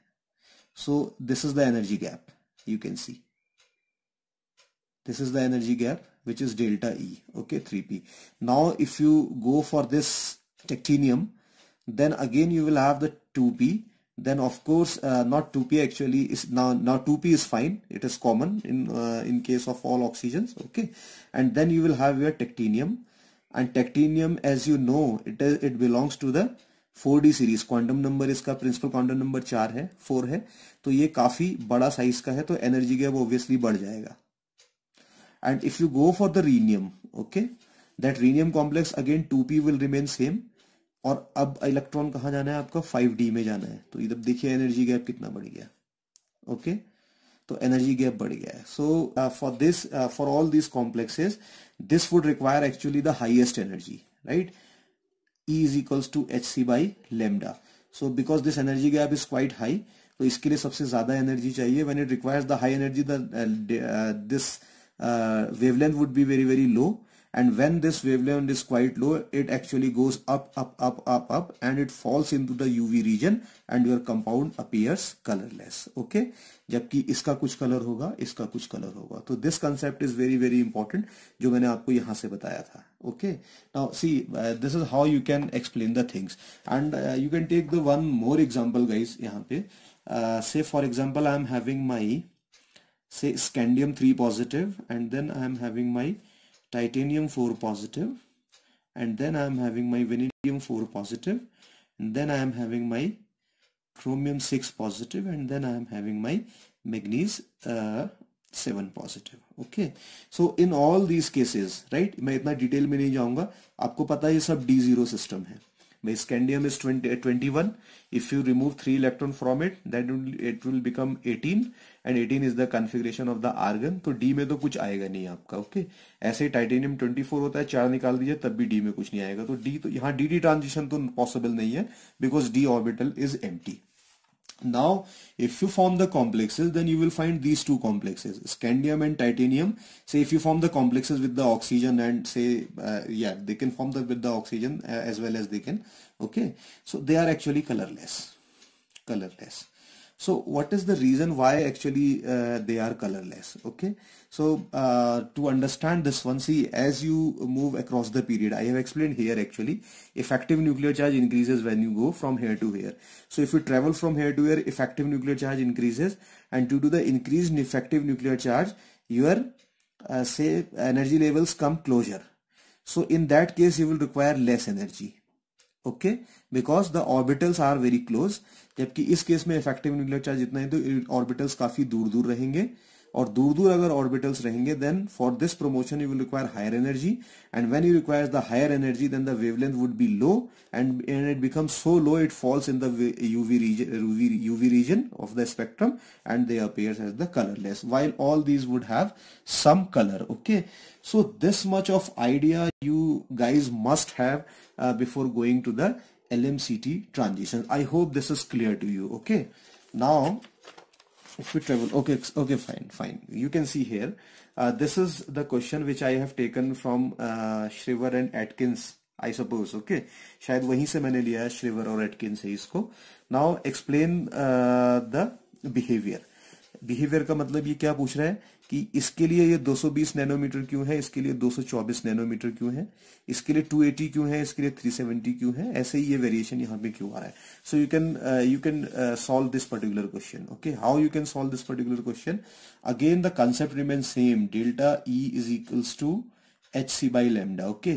सो this is the energy gap, you can C this is the energy gap, which is delta E. Okay, 3p. Now if you go for this tactinium, then again you will have the 2p. Then of course not 2p actually is now 2p is fine, it is common in case of all oxygens. Okay, and then you will have your tactinium, and tactinium, as you know, it belongs to the 4d series. Quantum number इसका principal quantum number 4 है, 4 है, तो ये काफी बड़ा size का है, तो एनर्जी गैप ऑब्वियसली बढ़ जाएगा। And if you go for the rhenium, okay, that rhenium complex again 2p will remain same, और अब इलेक्ट्रॉन कहाँ जाना है आपका, 5d में जाना है, तो इधर देखिए एनर्जी गैप कितना बढ़ गया। ओके, तो एनर्जी गैप बढ़ गया है। So for this, for all these complexes, this would require actually the highest energy, right? E is equals to hc by lambda. So because this energy gap is quite high, तो इसके लिए सबसे ज्यादा energy चाहिए। when it requires the high energy, this wavelength would be very very low, and when this wavelength is quite low, it actually goes up and it falls into the UV region and your compound appears colorless. Okay, जबकि इसका कुछ colour होगा, इसका कुछ colour होगा। तो this concept is very very important, जो मैंने आपको यहाँ से बताया था। Okay, now see, this is how you can explain the things, and you can take the one more example guys यहाँ पे। say for example I am having my, say, scandium 3 positive, and then I am having my titanium 4 positive, and then I am having my vanadium 4 positive, and then I am having my chromium 6 positive, and then I am having my manganese 7 positive. Okay, so in all these cases, right, मैं इतना detail में नहीं जाऊंगा, आपको पता है ये सब D0 सिस्टम है। My scandium is 21. If you remove 3 electron from it, then it will become 18, and 18 is the configuration of the argon. तो D में तो कुछ आएगा नहीं आपका। ओके, ऐसे टाइटेनियम 24 होता है, 4 निकाल दीजिए तब भी D में कुछ नहीं आएगा। तो D तो यहाँ DD ट्रांजिशन तो पॉसिबल नहीं है, because D orbital is empty. Now if you form the complexes, then you will find these two complexes, scandium and titanium. Say if you form the complexes with the oxygen, and say yeah, they can form with the oxygen as well as they can. Okay, so they are actually colorless. So what is the reason why actually they are colorless? Okay, so to understand this one, see, as you move across the period, I have explained here actually, effective nuclear charge increases when you go from here to here. So if you travel from here to here, effective nuclear charge increases, and due to the increased effective nuclear charge, your say energy levels come closer. So in that case you will require less energy. Okay, because the orbitals are very close. जबकि इस case में effective nuclear charge इतना है, तो orbitals काफी दूर दूर रहेंगे, और दूर दूर अगर ऑर्बिटल्स रहेंगे, then for this promotion you will require higher energy, and when you requires the higher energy, then the wavelength would be low, and it becomes so low it falls in the UV region of the spectrum, and they appears as the colorless, while all these would have some color. Okay, so this much of idea you guys must have before going to the LMCT transition. I hope this is clear to you. Okay, now if we travel, okay, fine, you can see here, this is the question which I have taken from Shriver and Atkins, I suppose. Okay, शायद वहीं से मैंने लिया है, श्रिवर और Atkin से इसको। Now explain the behavior. Behaviour का मतलब ये क्या पूछ रहा है कि इसके लिए ये 220 नैनोमीटर क्यों है, इसके लिए 224 नैनोमीटर क्यों है, इसके लिए 280 क्यों है, इसके लिए 370 क्यों है, ऐसे ही ये वेरिएशन यहाँ पे क्यों आ रहा है. So you can solve this particular question. Okay, how you can solve this particular question? Again the concept remain same, delta E is equals to hc by lambda. Okay,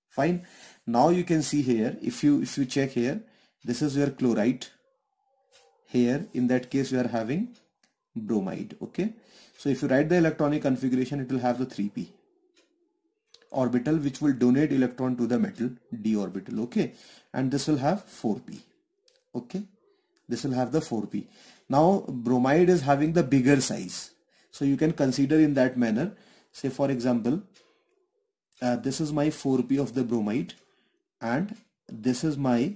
fine. Now you can see here, if you check here, this is your chloride. Here in that case you are having bromide. Okay, so if you write the electronic configuration, it will have the 3p orbital which will donate electron to the metal d orbital. Okay, and this will have 4p. Okay, this will have the 4p. Now bromide is having the bigger size, so you can consider in that manner. Say for example, this is my 4p of the bromide and this is my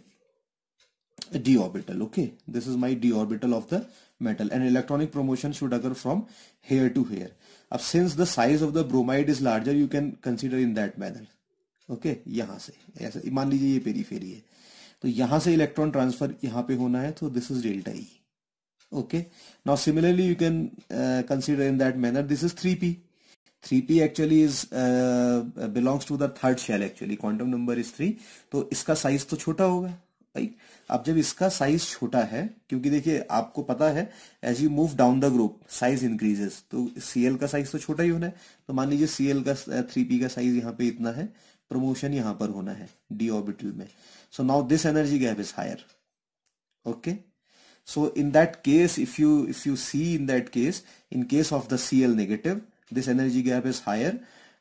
d orbital. Okay, this is my d orbital of the metal, and electronic promotion should occur from here to here. Since the size of the bromide is larger, you can consider in that manner. Okay, यहाँ से ऐसे मान लीजिए ये periphery है, तो यहाँ से इलेक्ट्रॉन ट्रांसफर यहाँ पे होना है, तो this is delta E. Okay, now similarly you can consider in that manner. This is 3p. 3p actually is belongs to the third shell. Actually quantum number is 3, तो इसका साइज तो छोटा होगा, राइट. अब जब इसका साइज छोटा है, क्योंकि देखिए आपको पता है as you move down the group size increases, तो Cl का साइज तो छोटा ही होना है. तो मान लीजिए Cl का 3p का साइज यहाँ पे इतना है, प्रमोशन यहाँ पर होना है d ऑर्बिटल में. So now this energy gap is higher. Okay, so in that case, if you see in that case, in case of the Cl negative, this energy gap is higher,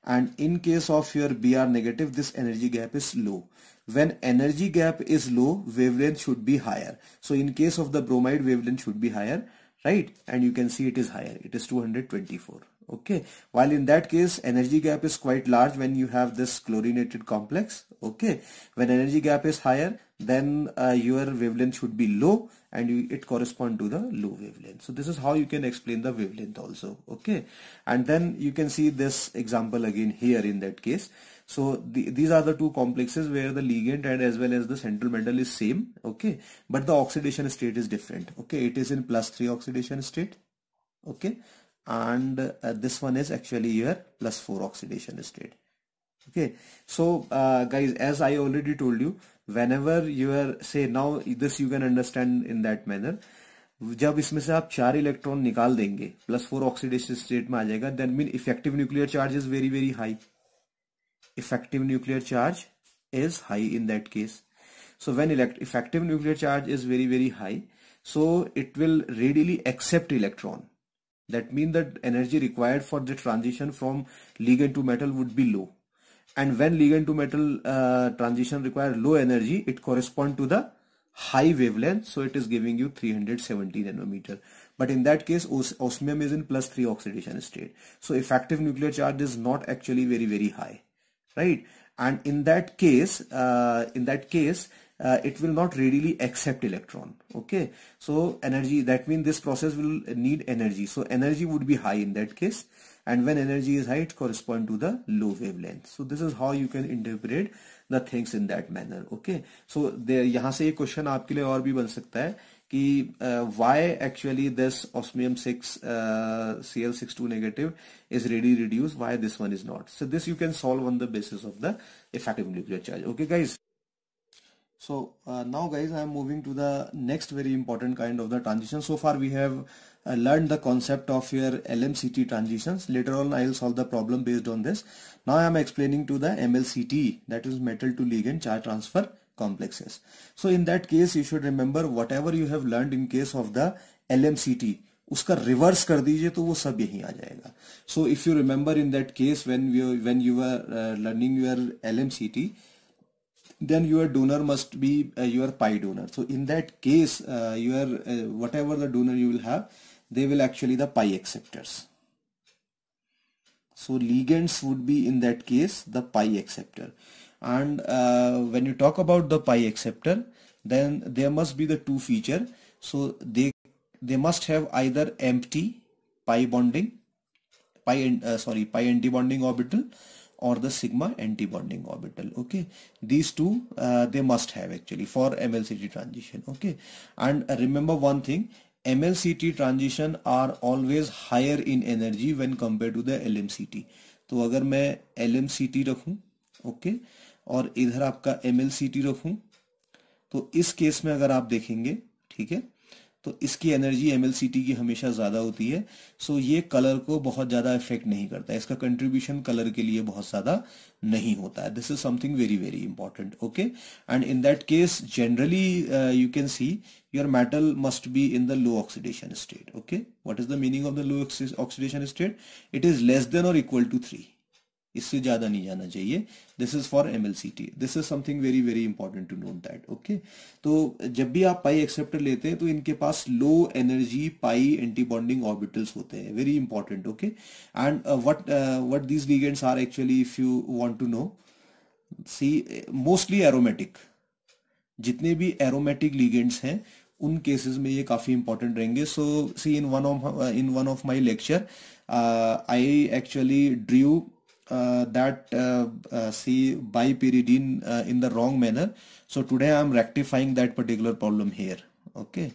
and in case of your Br negative, this energy gap is low. When energy gap is low, wavelength should be higher. So in case of the bromide, wavelength should be higher, right? And you can see it is higher, it is 224. Okay, while in that case energy gap is quite large when you have this chlorinated complex. Okay, when energy gap is higher, then your wavelength should be low, and it correspond to the low wavelength. So this is how you can explain the wavelength also. Okay, and then you can see this example again here in that case. So these are the two complexes where the ligand and as well as the central metal is same. Okay, but the oxidation state is different. Okay, it is in +3 oxidation state. Okay, and this one is actually your +4 oxidation state. Okay, so guys, as I already told you, whenever you are, say now this you can understand in that manner, जब इसमें से आप 4 electron निकाल देंगे, +4 oxidation state में आ जाएगा, then mean effective nuclear charge is very very high. Effective nuclear charge is high in that case. So when effective nuclear charge is very very high, so it will readily accept electron. That means that energy required for the transition from ligand to metal would be low, and when ligand to metal transition require low energy, it correspond to the high wavelength, so it is giving you 370 nanometer. But in that case osmium is in +3 oxidation state, so effective nuclear charge is not actually very very high, right? And in that case it will not readily accept electron. Okay, so energy, that means this process will need energy, so energy would be high in that case, and when energy is high, it correspond to the low wavelength. So this is how you can interpret the things in that manner. Okay, so यहाँ से एक question आपके लिए और भी बन सकता है कि why actually this osmium 6 Cl62 negative is really reduced, why this one is not. So this you can solve on the basis of the effective nuclear charge. Okay guys, so now guys, I am moving to the next very important kind of the transition. So far we have learned the concept of your LMCT transitions. Later on I will solve the problem based on this. Now I am explaining to the MLCT, that is metal to ligand charge transfer complexes. So in that case you should remember whatever you have learned in case of the LMCT, उसका reverse कर दीजिए तो वो सब यहीं आ जाएगा. So if you remember in that case when you were learning your LMCT, then your donor must be your pi donor. So in that case your whatever the donor you will have, they will actually the pi acceptors. So ligands would be in that case the pi acceptor. And when you talk about the pi acceptor, then there must be the two feature. So they must have either empty pi bonding, pi anti-bonding orbital, or the sigma anti-bonding orbital. Okay, these two they must have actually for MLCT transition. Okay, and remember one thing, MLCT transition are always higher in energy when compare to the LMCT। तो अगर मैं LMCT रखूं, okay, और इधर आपका MLCT रखूं, तो इस केस में अगर आप देखेंगे, ठीक है, तो इसकी एनर्जी MLCT की हमेशा ज्यादा होती है। सो ये कलर को बहुत ज्यादा इफेक्ट नहीं करता है, इसका कंट्रीब्यूशन कलर के लिए बहुत ज्यादा नहीं होता है। This is something very very important, okay. And in that case generally you can C your metal must be in the low oxidation state, okay। what is the meaning of the low oxidation state? It is less than or equal to 3, इससे ज्यादा नहीं जाना चाहिए। This is for MLCT। This is something very very important to note that, okay. तो जब भी आप पाई acceptor लेते हैं तो इनके पास low energy pi anti bonding orbitals होते हैं, very important, okay. And what these ligands are actually, if you want to know, see mostly aromatic, जितने भी एरोमेटिक लिगेंड्स हैं उन केसेस में ये काफी इंपॉर्टेंट रहेंगे। So see in one of my lecture I actually drew see bipyridine in the wrong manner. So today I am rectifying that particular problem here, okay।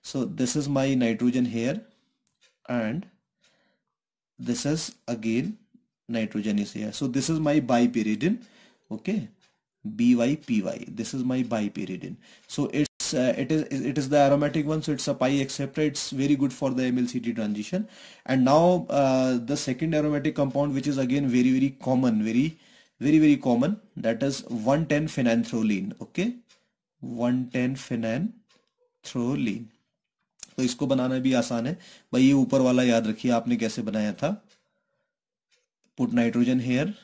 So this is my nitrogen here, and this is again nitrogen is here. So this is my bipyridine, okay, BYPY. This is my bipyridine. So it is the aromatic one, so it's a pi acceptor. It's very good for the MLCT transition. And now the second aromatic compound, which is again very very common, very common, that is 110 phenanthroline, okay, 110 phenanthroline। तो इसको बनाना भी आसान है भाई, ये ऊपर वाला याद रखिए आपने कैसे बनाया था। put nitrogen here,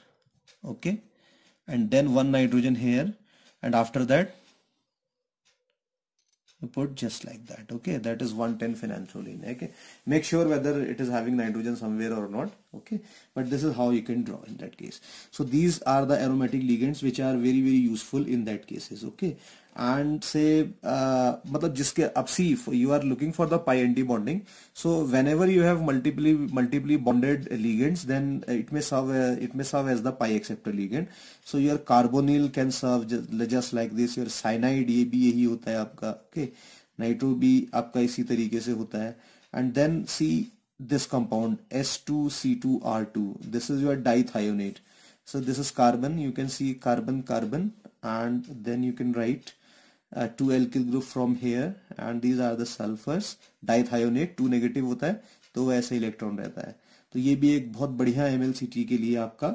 okay, and then one nitrogen here, and after that put just like that, okay। That is 110 phenanthroline, okay। Make sure whether it is having nitrogen somewhere or not, okay, but this is how you can draw in that case। So these are the aromatic ligands which are very very useful in that cases, okay। And say मतलब जिसके अब see you are looking for the pi anti bonding, so whenever you have multiply bonded ligands, then it may serve as the pi acceptor ligand। So your carbonyl can serve just like this, your cyanide ये भी यही होता है आपका, okay, nitro भी आपका इसी तरीके से होता है। And then see this compound S2C2R2, this is your dithionate। So this is carbon, you can see carbon, and then you can write 2 alkyl group from here, and these are the sulfurs। डाइथायोनेट 2 negative होता है तो वैसे electron रहता है, तो ये भी एक बहुत बढ़िया MLCT के लिए आपका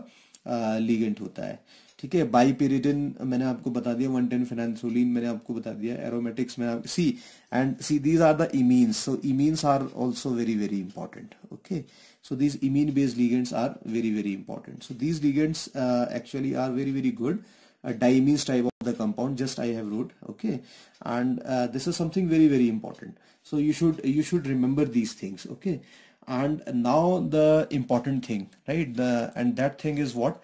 लिगेंड होता है, ठीक है। बाइपिरिडिन मैंने आपको बता दिया, 110 phenanthroline मैंने आपको बता दिया। एरोमेटिक्स में आप see these are the imines. So imines are also very very important, okay. So these imine based ligands are very very important। So these ligands actually are very very good, diamines type of the compound, just I have wrote, okay। And this is something very very important, so you should remember these things, okay। And now the important thing, right, and that thing is what,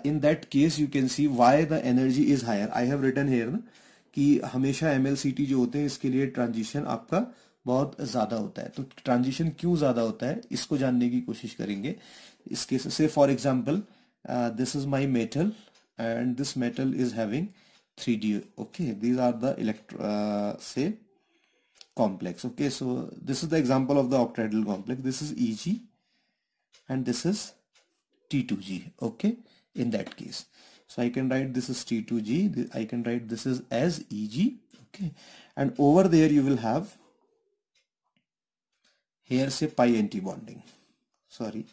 in that case you can see why the energy is higher। I have written here ना कि हमेशा MLCT जो होते हैं इसके लिए transition आपका बहुत ज्यादा होता है। तो ट्रांजिशन क्यों ज्यादा होता है इसको जानने की कोशिश करेंगे। इसके से for example this is my metal and this metal is having 3D, okay। These are the say complex, okay। So this is the example of the octahedral complex, this is Eg and this is T2G, okay, in that case। So I can write this is T2G, I can write this is as Eg, okay। And over there you will have here say pi anti bonding, sorry,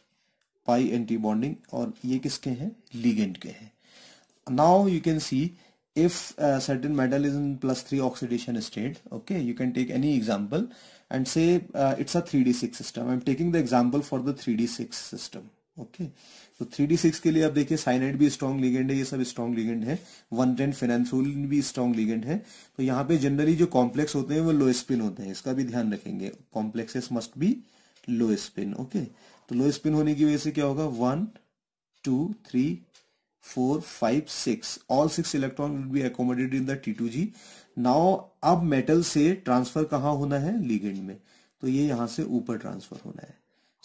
pi anti bonding, और ये किसके हैं, ligand के हैं। Now you can see if certain metal is in +3 oxidation state, okay, you can take any example and say it's a 3d6 system। I'm taking the example for the 3d6 system, okay। तो 3d6 के लिए आप देखिए cyanide भी strong ligand है, ये सब strong ligand है, 110 phenanthroline भी स्ट्रॉन्ग लिगेंड है। तो यहाँ पे जनरली जो कॉम्प्लेक्स होते हैं वो लो स्पिन होते हैं, इसका भी ध्यान रखेंगे, complexes must be low spin, okay. तो लो स्पिन होने की वजह से क्या होगा, 1 2 3 4 5 6, all 6 electron will be accommodated in the T2G। now अब मेटल से ट्रांसफर कहाँ होना है, लिगेंड में, तो ये यहाँ से ऊपर ट्रांसफर होना है।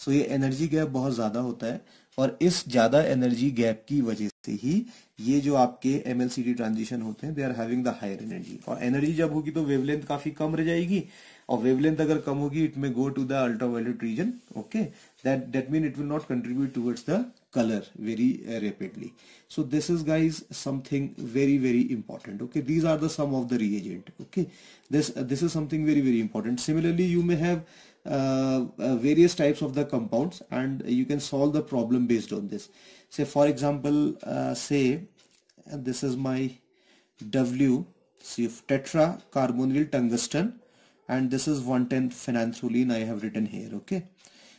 सो ये एनर्जी गैप बहुत ज्यादा होता है, और इस ज्यादा एनर्जी गैप की वजह से ही ये जो आपके MLCT ट्रांजिशन होते हैं they are having the higher energy, और एनर्जी जब होगी तो वेवलेंथ काफी कम रह जाएगी, और वेवलेंथ अगर कम होगी it may go to the ultraviolet region, okay, that mean it will not contribute towards the color very rapidly. So this is guys something very important. Okay, these are the sum of the reagent. Okay, this is something very important. Similarly, you may have various types of the compounds, and you can solve the problem based on this. Say for example, say this is my W, see tetra carbonyl tungsten, and this is 110 phenanthrolene I have written here. Okay,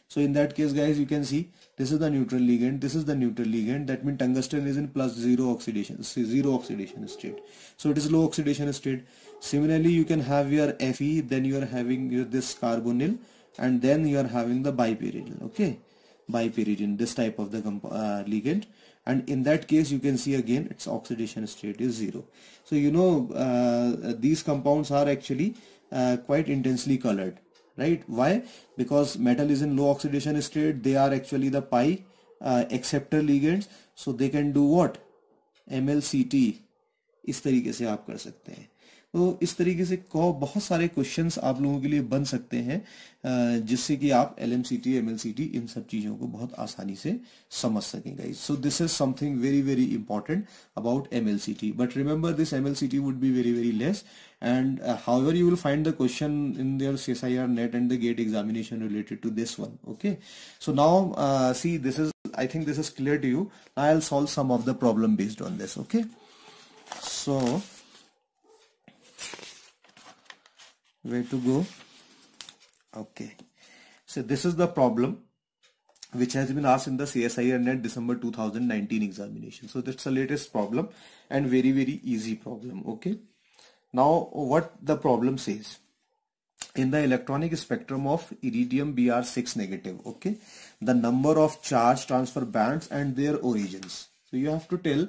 so in that case guys, you can see this is the neutral ligand, this is the neutral ligand. That means tungsten is in +0 oxidation, zero oxidation state, so it is low oxidation state. Similarly, you can have your Fe, then you are having your this carbonyl, and then you are having the bipyridine. Okay, bipyridine, this type of the ligand, and in that case you can see again its oxidation state is 0. So you know these compounds are actually quite intensely colored, right? Why? Because metal is in low oxidation state, they are actually the pi acceptor ligands, so they can do what? MLCT. इस तरीके से आप कर सकते हैं। तो इस तरीके से बहुत सारे क्वेश्चंस आप लोगों के लिए बन सकते हैं, जिससे कि आप LMCT, MLCT इन सब चीजों को बहुत आसानी से समझ सकेंगे। सो this is something very important about MLCT, but remember this MLCT would be very less, and however you will find the question in their CSIR net and the GATE examination related to this one. Okay, so now see, this is, I think this is clear to you. I'll solve some of the problem based on this. Okay, so where to go? Okay, so this is the problem which has been asked in the CSIR net December 2019 examination. So that's the latest problem and very easy problem. Okay, now what the problem says: in the electronic spectrum of iridium Br6 negative, okay, the number of charge transfer bands and their origins. So you have to tell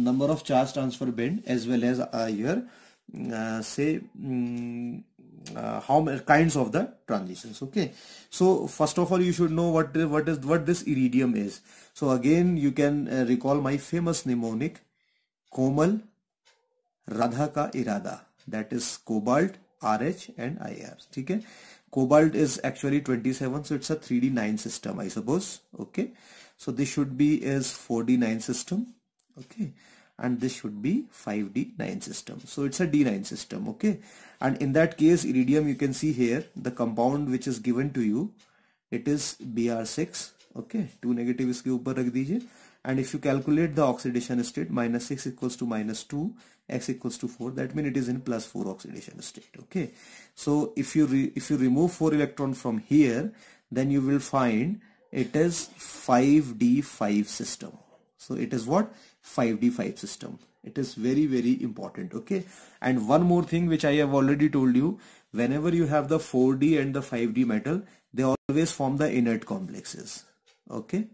number of charge transfer band as well as your how many kinds of the transitions. Okay, so first of all you should know what this iridium is. So again you can recall my famous mnemonic Komal Radha ka irada, that is cobalt, RH and IR. ठीक है, cobalt is actually 27, so it's a 3D9 system I suppose. Okay, so this should be is 4D9 system. Okay, and this should be 5D9 system, so it's a D9 system. Okay, and in that case iridium, you can see here the compound which is given to you, it is Br6. Okay, 2 negative इसके ऊपर रख दीजिए, and if you calculate the oxidation state, -6 equals to -2, x equals to 4, that means it is in +4 oxidation state. Okay, so if you remove 4 electron from here, then you will find it is 5D5 system. So it is what? 5D5 system. It is very important. Okay, and one more thing which I have already told you, whenever you have the 4D and the 5D metal, they always form the inert complexes. Okay,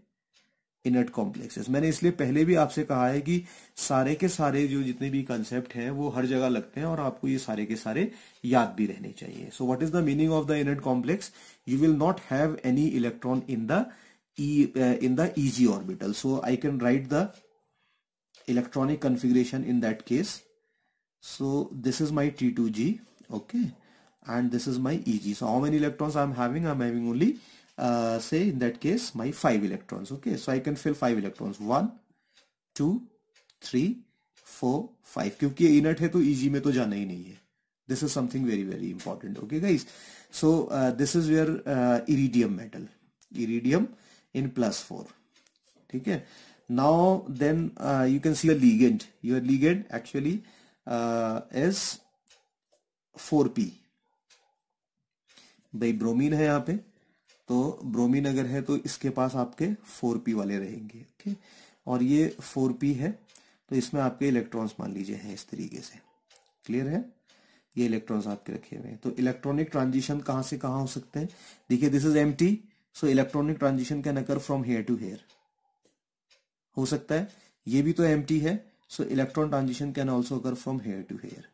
inert complexes. मैंने इसलिए पहले भी आपसे कहा है कि सारे के सारे जो जितने भी कंसेप्ट हैं वो हर जगह लगते हैं और आपको ये सारे के सारे याद भी रहने चाहिए। So what is the meaning of the inert complex? You will not have any electron in the easy orbital, so I can write the electronic configuration in that case. So this is my T2G, okay, and this is my EG. So how many electrons I'm having? I'm having only say in that case my 5 electrons. Okay, so I can fill 5 electrons, 1 2 3 4 5, क्योंकि ये inert है तो EG में तो जाना ही नहीं है. This is something very important. Okay guys, so this is your iridium metal, iridium in +4. ठीक है. Now then you can see a ligand. Your ligand actually is 4p. भाई ब्रोमीन है यहाँ पे, तो ब्रोमीन अगर है तो इसके पास आपके 4p वाले रहेंगे. ओके, और ये 4p है तो इसमें आपके इलेक्ट्रॉन्स मान लीजिए हैं इस तरीके से. क्लियर है? ये इलेक्ट्रॉन्स आपके रखे हुए हैं. तो इलेक्ट्रॉनिक ट्रांजिशन कहां से कहां हो सकते हैं? देखिए, this is empty, so electronic transition can occur from here to here. हो सकता है. ये भी तो एम्प्टी है, so electron transition can also occur from here to here.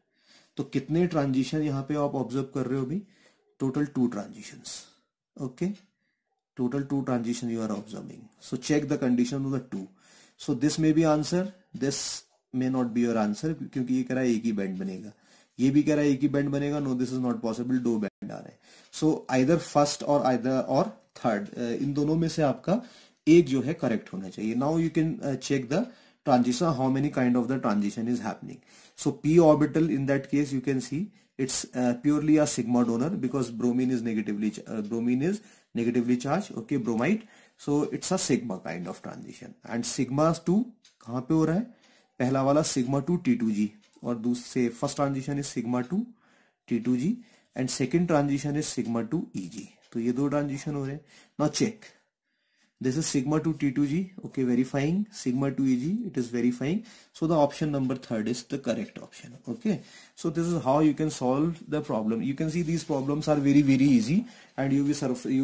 तो कितने ट्रांजिशन यहाँ पे आप ऑब्जर्व कर रहे हो भी? Total 2 transitions. Okay, total 2 transition you are observing. So check the condition of the 2. So this may be answer, this may not be your answer, क्योंकि ये कह रहा है एक ही बैंड बनेगा, ये भी कह रहा है एक ही बैंड बनेगा, no this is not possible, दो बैंड आ रहे हैं। सो आइदर फर्स्ट और थर्ड, इन दोनों में से आपका एक जो है करेक्ट होना चाहिए। Now you can check the transition, how many kind of the transition is happening. So p orbital, in that case you can see it's purely a sigma donor, because bromine is negatively charged, okay, bromide, so it's a sigma kind of transition. And sigma 2 कहाँ पे हो रहा है, पहला वाला sigma 2 T2G, और दूसरे first transition is sigma 2 T2G and second transition is sigma 2 EG। तो ये दो ट्रांजिशन हो रहे हैं। Now check, this is sigma 2 T2G, okay, verifying, sigma 2 EG, it is verifying. So the option number third is the correct option, okay. So this is how you can solve the problem. You can see these problems are very easy, and you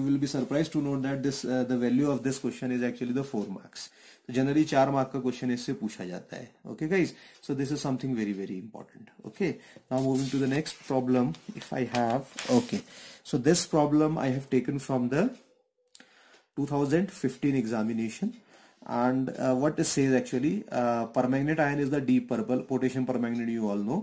will be surprised to know that this the value of this question is actually the 4 marks. So generally 4 mark का question इससे पूछा जाता है, okay guys. So this is something very important, okay. Now moving to the next problem, if I have, okay, so this problem I have taken from the 2015 examination, and what it says actually, permanganate ion is the deep purple, potassium permanganate you all know,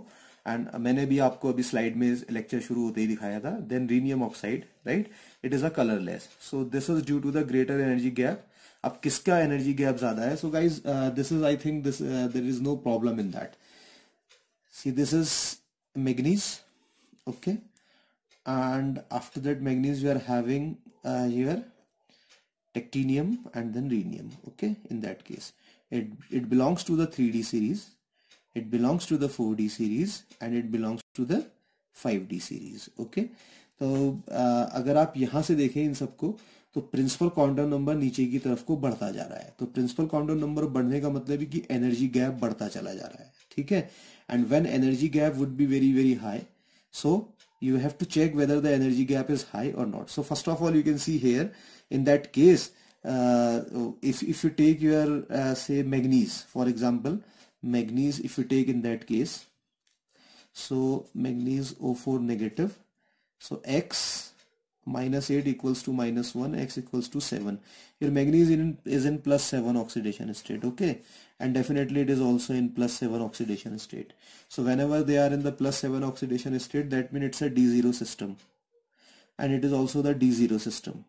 and मैंने भी आपको अभी slide में lecture शुरू होते ही दिखाया था। Then rhenium oxide, right, it is a colourless, so this is due to the greater energy gap. अब किसका एनर्जी गैप ज्यादा है? So guys this is, I think this there is no problem in that. See this is manganese, okay, and after that manganese you are having here tactinium and then rhenium, okay. In that case it belongs to the 3D series, it belongs to the 4D series, and it belongs to the 5D series, okay. तो अगर आप यहाँ से देखें इन सबको, तो principal quantum number नीचे की तरफ को बढ़ता जा रहा है। तो प्रिंसिपल क्वांटम नंबर बढ़ने का मतलब है कि एनर्जी गैप बढ़ता चला जा रहा है, ठीक है। And when energy gap would be very high, so you have to check whether the energy gap is high or not. So first of all, you can see here, in that case, if you take your say manganese, for example, manganese, if you take in that case, so manganese O4 negative, so X minus 8 equals to minus 1, X equals to 7. Your manganese is in plus 7 oxidation state, okay, and definitely it is also in plus 7 oxidation state. So whenever they are in the plus 7 oxidation state, that means it's a D0 system, and it is also the D0 system.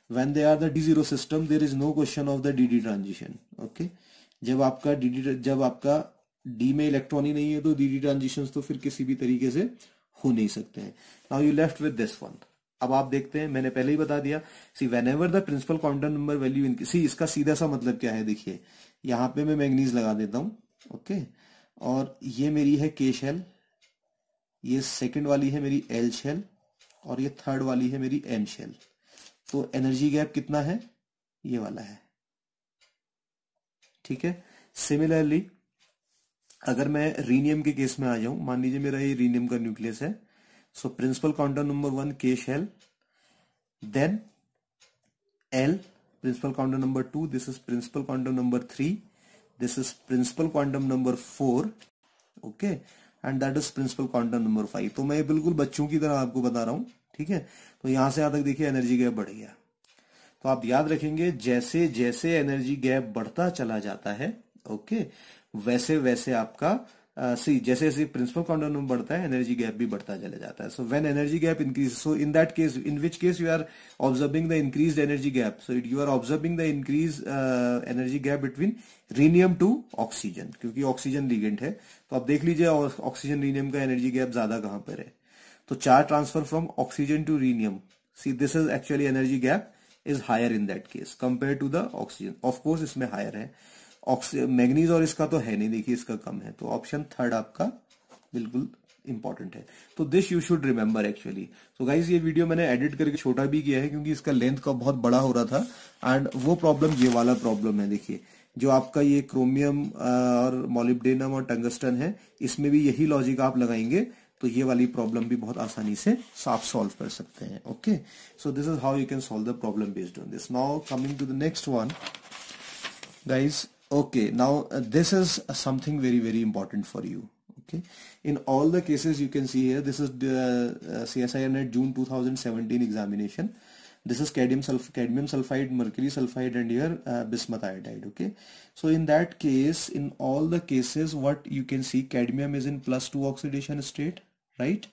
When they are the D0 system, there is no question of the DD transition, okay. जब आपका D में electron ही नहीं है, तो DD transitions तो फिर किसी भी तरीके से हो नहीं सकते हैं। Now you left with this one. अब आप देखते हैं, मैंने पहले ही बता दिया, सी whenever the principal quantum number value in, सी इसका सीधा सा मतलब क्या है, देखिए यहाँ पे मैं मैग्नीज लगा देता हूँ, ओके, और ये मेरी है K शेल, ये सेकंड वाली है मेरी L शेल, और ये थर्ड वाली है मेरी M शेल। तो एनर्जी गैप कितना है? ये वाला है, ठीक है। सिमिलरली अगर मैं रीनियम के केस में आ जाऊं, मान लीजिए मेरा ये रीनियम का न्यूक्लियस है, so principal quantum number 1 K shell, then L principal quantum number 2, this is principal quantum number 3, this is principal quantum number 4, okay, and that is principal quantum number 5। तो मैं बिल्कुल बच्चों की तरह आपको बता रहा हूँ, ठीक है। तो यहां से यहां तक देखिए एनर्जी गैप बढ़ गया। तो आप याद रखेंगे, जैसे जैसे एनर्जी गैप बढ़ता चला जाता है, ओके, वैसे वैसे आपका सी जैसे जैसे प्रिंसिपल क्वांटम नंबर बढ़ता है, एनर्जी गैप भी बढ़ता चला जाता है। So when energy gap increase, so in that case, in which case you are observing the increased energy gap, so you are observing the increase energy gap between rhenium to oxygen, क्योंकि oxygen ligand है। तो आप देख लीजिए oxygen rhenium का energy gap ज्यादा कहां पर है। तो charge transfer from oxygen to rhenium, see this is actually energy gap is higher in that case compare to the oxygen. Of course इसमें हायर है, मैग्नीज और इसका तो है नहीं, देखिए इसका कम है। तो ऑप्शन थर्ड आपका बिल्कुल इंपॉर्टेंट है। तो this you should remember actually. So guys ये वीडियो मैंने एडिट करके छोटा भी किया है, क्योंकि इसका लेंथ का बहुत बड़ा हो रहा था। एंड वो प्रॉब्लम ये वाला प्रॉब्लम है, देखिए जो आपका ये क्रोमियम और मॉलिब्डेनम और टंगस्टन है, इसमें भी यही लॉजिक आप लगाएंगे तो ये वाली प्रॉब्लम भी बहुत आसानी से आप सॉल्व कर सकते हैं। Okay, so this is how you can solve the problem based on this. Now coming to the next one guys. Okay, now this is something very important for you. Okay, in all the cases you can see here, this is the CSIR NET June 2017 examination, This is cadmium sulfide, mercury sulfide, and your bismuth iodide. Okay, so in that case, in all the cases, what you can see, cadmium is in +2 oxidation state, right?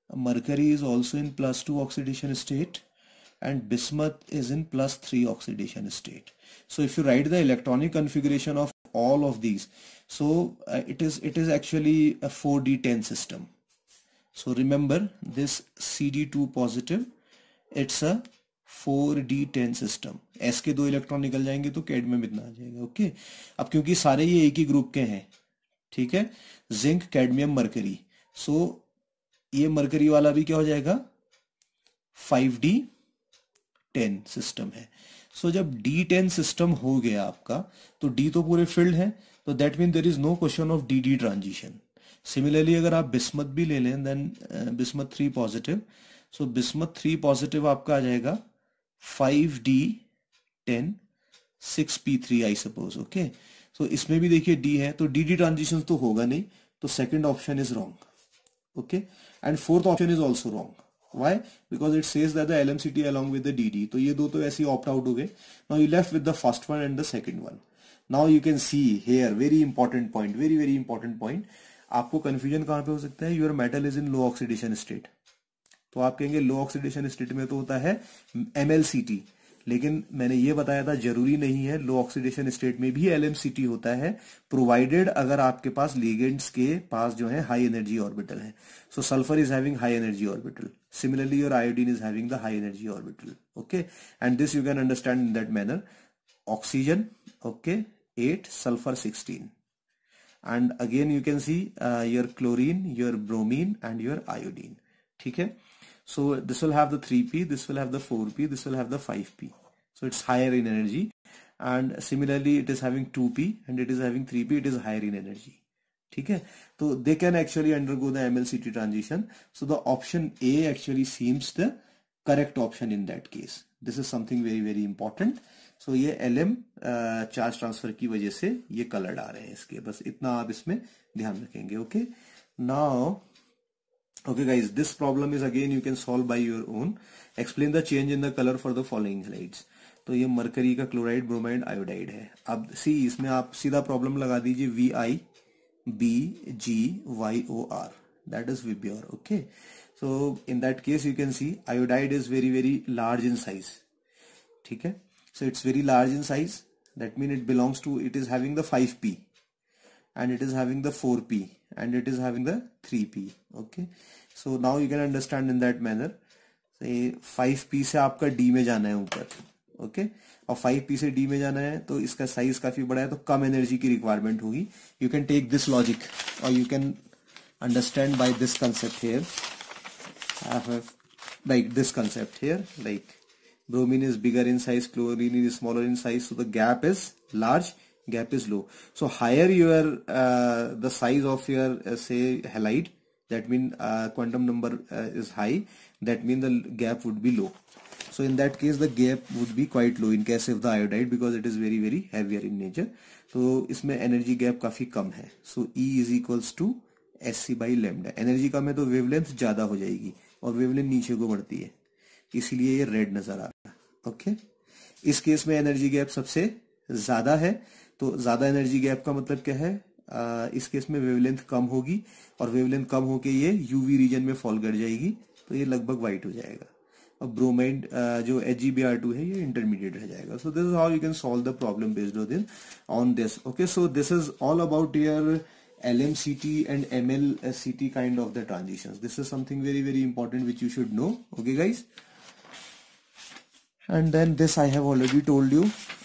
Mercury is also in +2 oxidation state, and bismuth is in +3 oxidation state. So if you write the electronic configuration of all of these, so it is actually a 4d10 system. So remember this CD2 positive, it's a 4d10 system. S के 2 electron निकल जाएंगे तो cadmium इतना आ जाएगा. Okay, अब क्योंकि सारे ये एक ही ग्रुप के हैं, ठीक है, जिंक कैडमियम मरकरी, सो ये मरकरी वाला भी क्या हो जाएगा, 5d10 सिस्टम है. सो जब D10 सिस्टम हो गया आपका, तो D तो पूरे फिल्ड है, तो that mean there is no question of DD transition. Similarly अगर आप बिस्मथ भी ले लें, then bismuth 3 positive, so bismuth 3 positive आपका आ जाएगा 5d10 6p3 I suppose. Okay, सो इसमें भी देखिए D है, तो DD ट्रांजिशन तो होगा नहीं, तो second option is wrong. Okay, and fourth option is also wrong. Why? Because it says that the LMCT along with the DD. तो ये दो तो ऐसे ही opt out हो गए. Now you left with the first one and the second one. Now you can see here very important point, very important point. आपको confusion कहाँ पे हो सकता है? Your metal is in low oxidation state. तो आप कहेंगे लो ऑक्सीडेशन स्टेट में तो होता है MLCT, लेकिन मैंने ये बताया था जरूरी नहीं है, लो ऑक्सीडेशन स्टेट में भी LMCT होता है, प्रोवाइडेड अगर आपके पास लिगेंड्स के पास जो है हाई एनर्जी ऑर्बिटल है. So sulphur is having high energy orbital, similarly your iodine is having the high energy orbital. Okay, and this you can understand in that manner. Oxygen, okay, 8, sulphur 16, and again you can see your chlorine, your bromine, and your iodine. ठीक है, so this will have the 3p, this will have the 4p, this will have the 5p, so it's higher in energy, and similarly it is having 2p and it is having 3p, it is higher in energy. ठीक है, तो they can actually undergo the MLCT transition. So the option A actually seems the correct option in that case. This is something very important. So ये LM charge transfer की वजह से ये colour आ रहे हैं इसके, बस इतना आप इसमें ध्यान रखेंगे. Okay, now okay guys, this problem is again you can solve by your own. Explain the change in the color for the following halides. तो ये मरकरी का क्लोराइड, ब्रोमाइड, आयोडाइड है. अब सी इसमें आप सीधा प्रॉब्लम लगा दीजिए, VIBGYOR, that is Vibgyor. Okay, so in that case you can see iodide is very large in size. ठीक है, so it's very large in size, that means it belongs to, it is having the 5p and it is having the 4p and it is having the 3p. Okay, so now you can understand in that manner. say 5p से आपका D में जाना है ऊपर. Okay, और 5p से D में जाना है तो इसका साइज काफी बड़ा है, तो कम एनर्जी की रिक्वायरमेंट होगी. You can take this logic और you can understand by this concept here. I have like this concept here, like bromine is bigger in size, chlorine is smaller in size, so the gap is large, gap is low. So higher your the size of your say halide, that means quantum number is high, that means the gap would be low. So in that case the gap would be quite low in case of the iodide, because it is very heavier in nature. तो इसमें energy gap काफी कम है. सो E is equals to SC by lambda. Energy कम है तो wavelength ज्यादा हो जाएगी और वेवलेंथ नीचे को बढ़ती है, इसीलिए ये रेड नजर आ रहा है. ओके, इस केस में एनर्जी गैप सबसे ज्यादा है, तो ज्यादा एनर्जी गैप का मतलब क्या है, इस केस में वेवलेंथ कम होगी और वेवलेंथ कम होके ये यूवी रीजन में फॉल कर जाएगी, तो ये लगभग व्हाइट हो जाएगा. और ब्रोमाइड जो HgBr2 है ये इंटरमीडिएट रह जाएगा. सो this is how you can solve the problem based on this. Okay, so this is all about your LMCT and MLCT kind of the transitions. This is something very important which you should know. Okay guys, and then this I have already told you.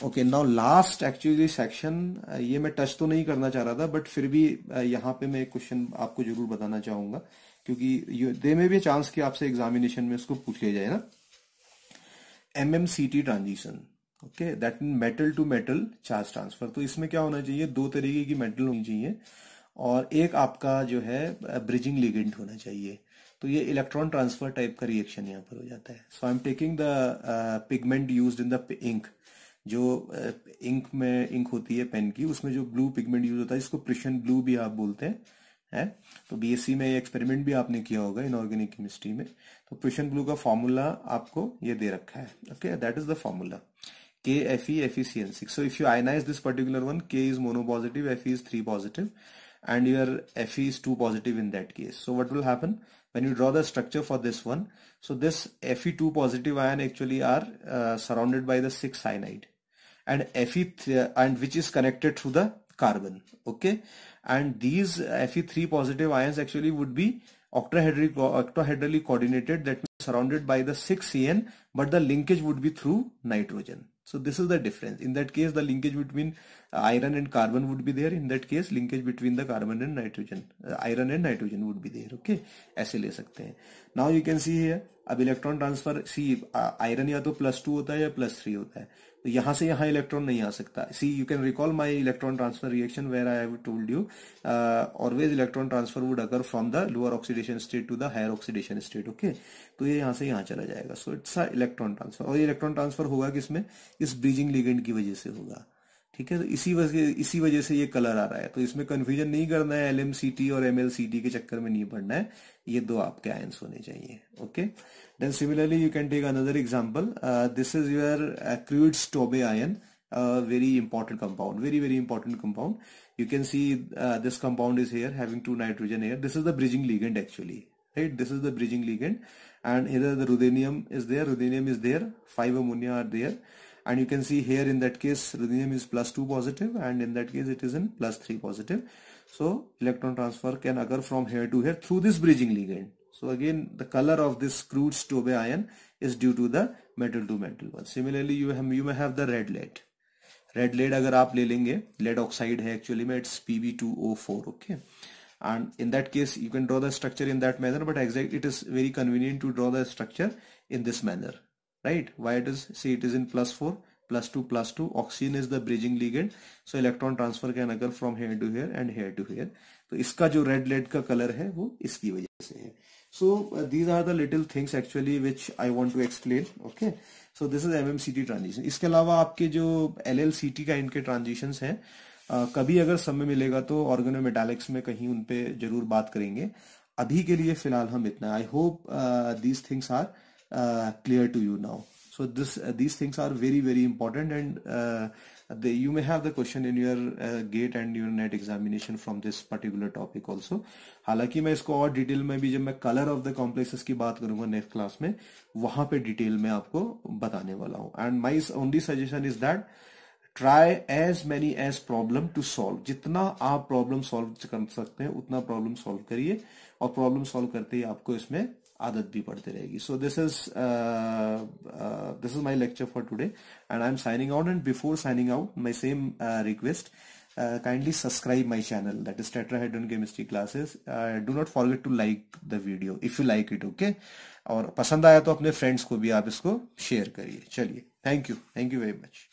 Okay, now last actually section, ये मैं touch तो नहीं करना चाह रहा था, but फिर भी यहाँ पे मैं एक क्वेश्चन आपको जरूर बताना चाहूंगा, क्योंकि दे में भी चांस कि आपसे एग्जामिनेशन में उसको पूछ लिया जाए ना. MMCT transition, okay, that mean metal to metal charge transfer. तो इसमें क्या होना चाहिए, दो तरीके की मेटल होनी चाहिए और एक आपका जो है ब्रिजिंग लिगेंड होना चाहिए. तो ये इलेक्ट्रॉन ट्रांसफर टाइप का रिएक्शन यहाँ पर हो जाता है. So I am taking the pigment used in the ink. जो इंक में इंक होती है पेन की, उसमें जो ब्लू पिगमेंट यूज होता है, इसको प्रिशियन ब्लू भी आप बोलते हैं. है। तो बीएससी में एक्सपेरिमेंट भी आपने किया होगा इनऑर्गेनिक केमिस्ट्री में। तो प्रूशियन ब्लू का फॉर्मूला आपको ये दे रखा है, okay, that is the formula KFeFeCN6. So if you ionize this particular one, K is mono positive, Fe is 3 positive, and your Fe is 2 positive in that case. So what will happen when you draw the structure for this one? So this Fe2 positive ion actually are surrounded by the 6 cyanide, and Fe and which is connected through the carbon, okay, and these Fe3 positive ions actually would be octahedrally coordinated, that means surrounded by the 6 CN, but the linkage would be through nitrogen. So this is the difference. In that case the linkage between iron and carbon would be there. In that case linkage between the carbon and nitrogen, iron and nitrogen would be there, okay, ऐसे ले सकते हैं. Now you can see here, अब electron transfer, C iron या तो +2 होता है या +3 होता है, तो यहां से यहां इलेक्ट्रॉन नहीं आ सकता. See you can recall my electron transfer reaction where I have told you always electron transfer would occur from the lower oxidation state to the higher oxidation state, okay. तो ये यहां से यहां चला जाएगा. So it's a electron transfer, और electron transfer होगा किसमें, इस ब्रीजिंग लिगेंड की वजह से होगा, ठीक है. तो इसी वजह से ये कलर आ रहा है. तो इसमें कंफ्यूजन नहीं करना है, LMCT और MLCT के चक्कर में नहीं पड़ना है, ये दो आपके आयंस होने चाहिए, okay. Then similarly you can take another example. This is your Creutz Taube ion, very important compound, very important compound. You can see this compound is here having 2 nitrogen here. This is the bridging ligand actually, right? This is the bridging ligand, and here the ruthenium is there, 5 ammonia are there, and you can see here in that case ruthenium is +2 positive, and in that case it is in +3 positive. So electron transfer can occur from here to here through this bridging ligand. So again the color of this crude stove ion is due to the metal to metal one. Similarly you may have the red lead. Red lead अगर आप ले लेंगे, lead oxide है actually में, it's Pb2O4, okay. And in that case you can draw the structure in that manner, but exact it is very convenient to draw the structure in this manner, right. Why it is, see it is in +4 +2 oxygen is the bridging ligand, so electron transfer can occur from here to here and here to here. तो इसका जो red lead का colour है वो इसकी वजह से है. So these are the little things actually which I want to explain, okay. So this is MMCT transition. इसके अलावा आपके जो LLCT का इनके ट्रांजिशंस हैं, कभी अगर समय मिलेगा तो ऑर्गेनोमेटालिक्स में कहीं उन पे जरूर बात करेंगे. अभी के लिए फिलहाल हम इतना. I hope these things are clear to you now. So these things are very important, and you may have the question in your GATE and your NET examination from this particular topic also. हालांकि मैं इसको और detail में भी, जब मैं colour of the complexes की बात करूंगा नेक्स्ट क्लास में, वहां पे डिटेल में आपको बताने वाला हूं. And my only suggestion is that try as many as problem to solve. जितना आप प्रॉब्लम सॉल्व कर सकते हैं उतना प्रॉब्लम सॉल्व करिए, और प्रॉब्लम सॉल्व करते ही आपको इसमें आदत भी पड़ती रहेगी. सो this is my lecture for today, and I am signing out. And before signing out my same request, kindly subscribe my channel, that is tetrahedron chemistry classes. Do not forget to like the video if you like it, okay. और पसंद आया तो अपने friends को भी आप इसको share करिए. चलिए, थैंक यू वेरी मच.